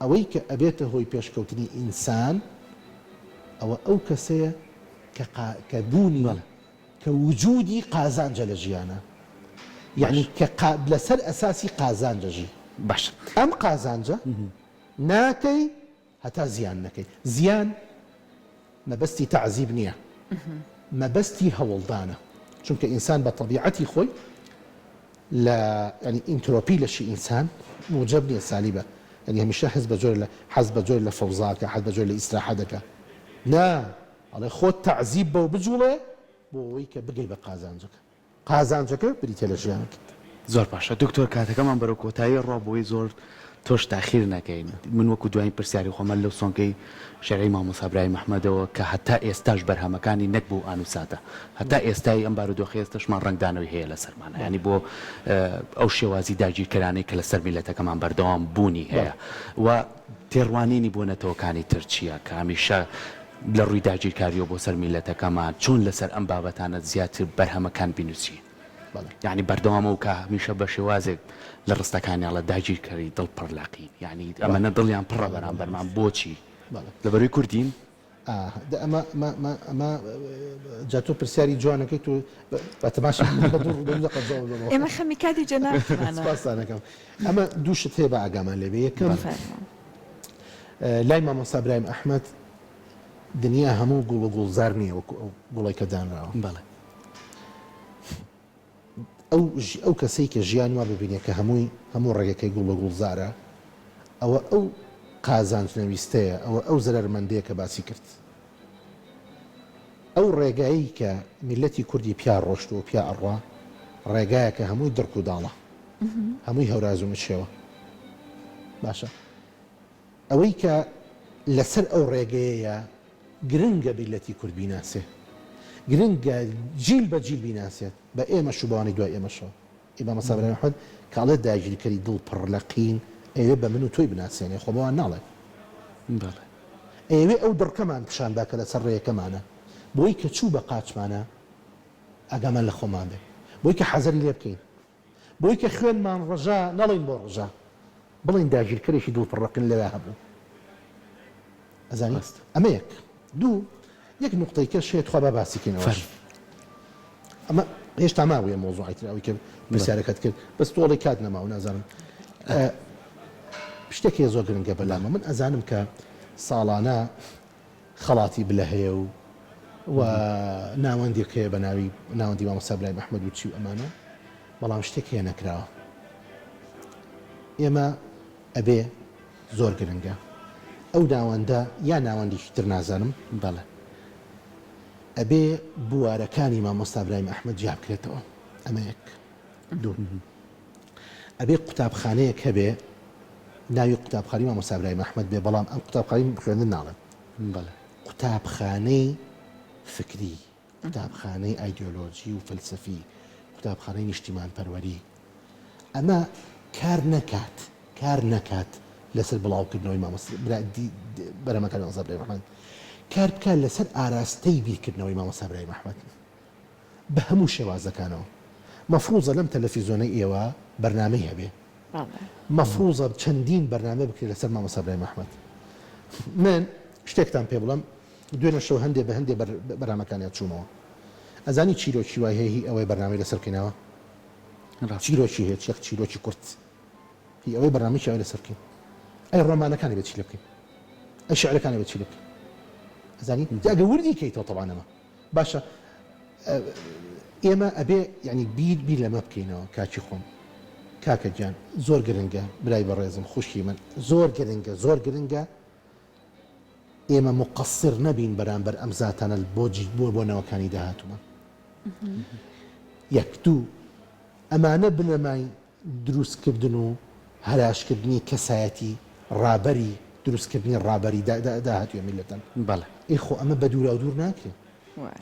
ئەوەی کە ئەبێتە هۆی پێشکەوتنی ئینسان ئەو کەسەیە کە بوونی کە وجودی قازانجە لە ژیانە یعنی کە لەسەر ئەساسی قازانجەژی باش ئەم قازانجە ناکەی هەتا زیان نەکەی زیان مەبەستی تەعزیب نییە مەبەستی هەوڵدانە چونکە ئینسان بە طبیعەتی خۆی لە ینی ئینترۆپی لەشی ئینسان موجب نییە سالیبە ینی هەمیشە حەز بە جۆر لە فەوزاکە حەز بە جۆر لە ئیستراحە دەکە نا ئەڵێ خۆت تەعزیب بە و بجوڵێ بۆ ئەوەی کە بگەی بە قازانجەکە بریتە لە ژیانەکەت زۆر باشە دکتۆر کاتەکەمان بەرەو کۆتایی ڕابەوەی زۆر تۆش تاخیر نەکەین من وەکو دوایین پرسیاری خۆمە لەو سۆنگەی شەرعی مامۆستا ئیبراهیم ئەحمەدەوە کە هەتا ئێستاش بەرهەمەکانی نەک بوو ئانوساتە هەتا ئێستای ئەم بارودۆخی ئێستاشمان ڕنگدانەوەی هەیە لە سەرمانە ینی بۆ ئەو شێوازی داگیرکەرانەی کە لەسەر میلەتەکەمان بەردەوام بوونی هەیە و تێڕوانینی بۆ نەتەوەکانی تر چییە کە هەمیشە لە ڕووی داگیرکاریەوە بۆ سەر میلەتەکەمان چۆن لەسەر ئەم بابەتانە زیاتر بەرهەمەکان بینوسی یعنی بەردەوامە و کە هەمیشە بە شێوازێک لە ڕستەکانیاڵە داگیرکەری دڵ پڕلاقین یعنی ئەمەنە دڵیان پڕە بەرامبەرمان بۆچی لەبەروی کوردین ئەمە جاتۆ پرسیاری جوانەکەی تو بە تەماشا ئێمە خەمی کاتی جەنابانەکەم ئەمە دوو شت هەیە بە ئاگامان لێبێ یەکەم لای مامۆستا ئیبراهیم ئەحمەد دنیا هەموو گوڵ و گوڵزار نییە گوڵی کە دانراوە بەڵێ ئەو کەسەی کە ژیان وا ببینێت کە هەموو ڕێگەکەی گوڵ و گوڵزارە ئەو قازانج نەویستەیە ئەو زەرمەندەیە کە باسی کرد ئەو ڕێگایی کە میلەتی کوردی پیا ڕۆشت و پیا ئەڕوا ڕێگایە کە هەمووی دڕک و داڵە هەمووی هەوراز و مچێوە باشە ئەوەی کە لەسەر ئەو ڕێگەیە گرنگە بیلەتی کورد بیناسێ گرنگە جیل بە جیل بیناسێت بە ئێمە شوبوانی دوای ئێمەشەوە ئیمام مۆسا ئەبراهیم محمەد کاڵێ داگیرکەری دڵ پڕ لە قین ئەوێ بە من و تۆی بناسێنێ خۆ بەوان ناڵێ بەڵێ ئێوێ ئەو دڕکەمان پیشان باکە لە سەر ڕێیەکەمانە بۆی کە چوو بە قاچمانە ئەگەمان لە خۆمان بێ بۆی کە حەزەری لێ بکەین بۆی کە خوێنمان ڕژا نەڵین بۆ ڕژا بڵین داگیرکەرێکی دڵ پڕەکن لەوێ هەبوو ئەزانی ئەمە یەک دوو یەک نقطەی کە شێت خوا بە باسیکەینەوە ئەمە هێشتا ماوەیە مۆزوعی تر ئەوەی کە پرسیارەکەت کرد بەس تۆڵی کات نەماوە نازانم شتێکی زۆر گرنگە بەلامە من ئەزانم کە ساڵانە خەڵاتی بلە هەیە و ناوەندێک هەیە بە ناوی ناوەندی مامۆستا ئەبراهیم محمەد و چی و ئەمانە بەڵام شتێک هەیە نەکراوە ئێمە ئەبێ زۆر گرنگە ئەو ناوەندە یا ناوەندێکی تر نازانم بەڵێ ئەبێ بوارەکانی مامۆستا ئەبراهیم ئەحمەد جیا بکرێتەوە ئەمە یەک دوو ئەبێ قوتابخانەیەک هەبێ ناوی قوتابخانەی مامۆستا ئەبراهیم ئەحمەد بێ بەڵام ئەم قوتابخانەی خوێندن ناڵێن بەڵێ قوتابخانەی فکری قوتابخانەی ئایدیۆلۆژی و فەلسەفی قوتابخانەی نیشتیمان پەروەری ئەمە کار نەکات لەسەر بڵاوکردنەوەی بەرەمەکانی مامۆستا ئەبراهیم ئەحمەد کار بکات لەسەر ئاراستەی بیرکردنەوەی مامۆستا ئەبراهیم ئەحمەد بە هەموو شێوازەکانەوە مەفروضە لەم تەلەڤیزۆنەی ئێوە بەرنامەی هەبێ مەفروضە چەندین بەرنامە بکرێت لەسەر مامۆستا ئەبراهیم ئەحمەد من شتێکتان پێ بڵم دوێنە شەو هەندێ بە هەندێ بەرنامەکانیان چوومەوە ئەزانی چیرۆکی وای هەیە هی ئەوەی بەرنامەی لەسەر بکەینەوە چیرۆکی هەیە یەک چیرۆکی کورت هی ئەوەی بەرنامەی ئەوەی لەسەر بکەین ئەی ڕۆمانەکانی بێت چی لە بکەین ئەی شعرەکانی بێت چی لە بکەین ئەزانی ئەگە وردی کەیتەوە تەوانەمە باشە ئێمە ئەبێ ینی بیر لەمە بکەینەوە کاچی خۆم کاکە گیان زۆر گرنگە برای بەڕێزم خوشکی من زۆر گرنگە ئێمە مقصر نەبین بەرامبەر ئەم زاتانە بۆ نەوەکانی داهاتوومە یەک دوو ئەمانە بنەمای دروستکردن و هەراشکردنی کەسایەتی ڕابەری دروستکردنی ڕابەری داهاتووە میلەتەن بەڵێ ئەی خۆ ئەمە بە دوورا و دوور ناکرێت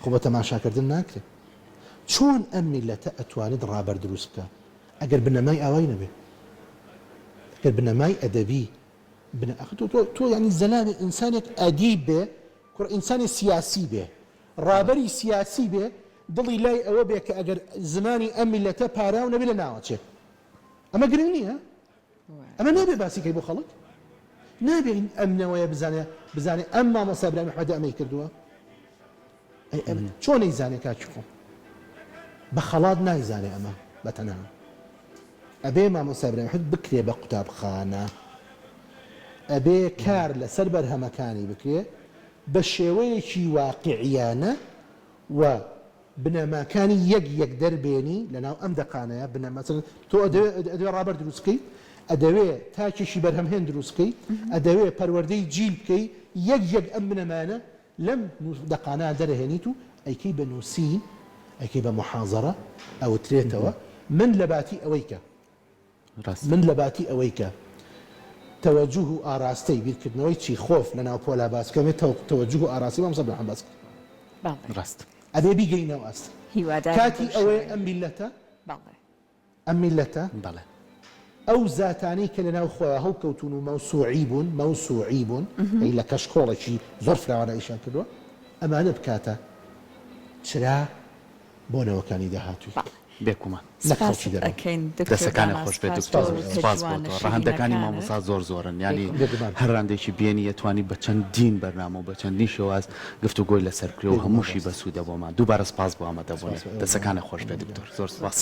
خۆ بە تەماشاکردن ناکرێت چۆن ئەم میلەتە ئەتوانێت ڕابەر دروست بکە ئەگەر بنەمای ئاوای نەبێ ئەگەر بنەمای ئەدەبی تۆ ینی زەلامی ئینسانێک ئەدیب بێ ئینسانی سیاسی بێ ڕابەری سیاسی بێ دڵی لای ئەوە بێ کە ئەگەر زمانی ئەم میلەتە پاراو نەبێ لە ناوەچێ ئەمە گرنگ نییە ئەمە نابێ باسیکەی بۆ خەڵک نابێ ئەمنەوەیە بزانێ ئەم مامۆستا ئەبراهیم ئەحمەد ئەمەی کردووە چۆن نەیزانێ کاچی خۆم بە خەڵات نایزانێ ئەمە بەتەنها ئەبێ مامۆستا ئەبراهیم ئەحمەد بکرێ بە قوتابخانە ئەبێ کار لەسەر بەرهەمەکانی بکرێ بە شێوەیەکی واقعیانە و بنەماکانی یەک دەربێنی لەناو ئەم دەقانەیە بنەمەسن تۆ ئەدەوێ ڕابەر دروستکەی ئەدەوێ تاکێکی بەرهەمهێن دروستکەی ئەدەوێ پەروەردەی جیل بکەی یەک ئەم بنەمانە لەم دەقانە دەرەهێنیت و ئەیکەی بە نووسین ئەیکەی بە محاضەرە ئەوترێتەوە من لە باتی ئەوەی کە توجه و ئاراستەی بیرکردنەوەی چی خۆف لە ناو پۆلا باسکەمێت توجه و ئاراستی مامۆستا ئەبراهیم باس ڕاست ئەبێ بیگەینەوە ئەست کاتی ئەوەیە ئەم میلەتە بەڵێ ئەو زاتانەی کە لە ناو خۆیان هەڵکەوتون و مەوسوعی بوون ئەی لە کەشکۆڵێکی زۆر فراوانە ئیشان کردووە ئەمانە بکاتە چرا بۆ نەوەکانی داهاتووی بێکومان دەسەکانی خۆش بێت سپاس بۆ ڕەهەندەکانی مامۆستا زۆرن ینی هەر ڕاندێکی بێنی ئەتوانی بە چەندین بەرنامە و بە چەندین شێواز گفتوگۆی لەسەر کرێ و هەمووشی بەسوودە بۆمان دووبارە سپاس بۆ ئامادەبوونێت دەسەکانی خۆش بێت دکتۆر زۆر سپاس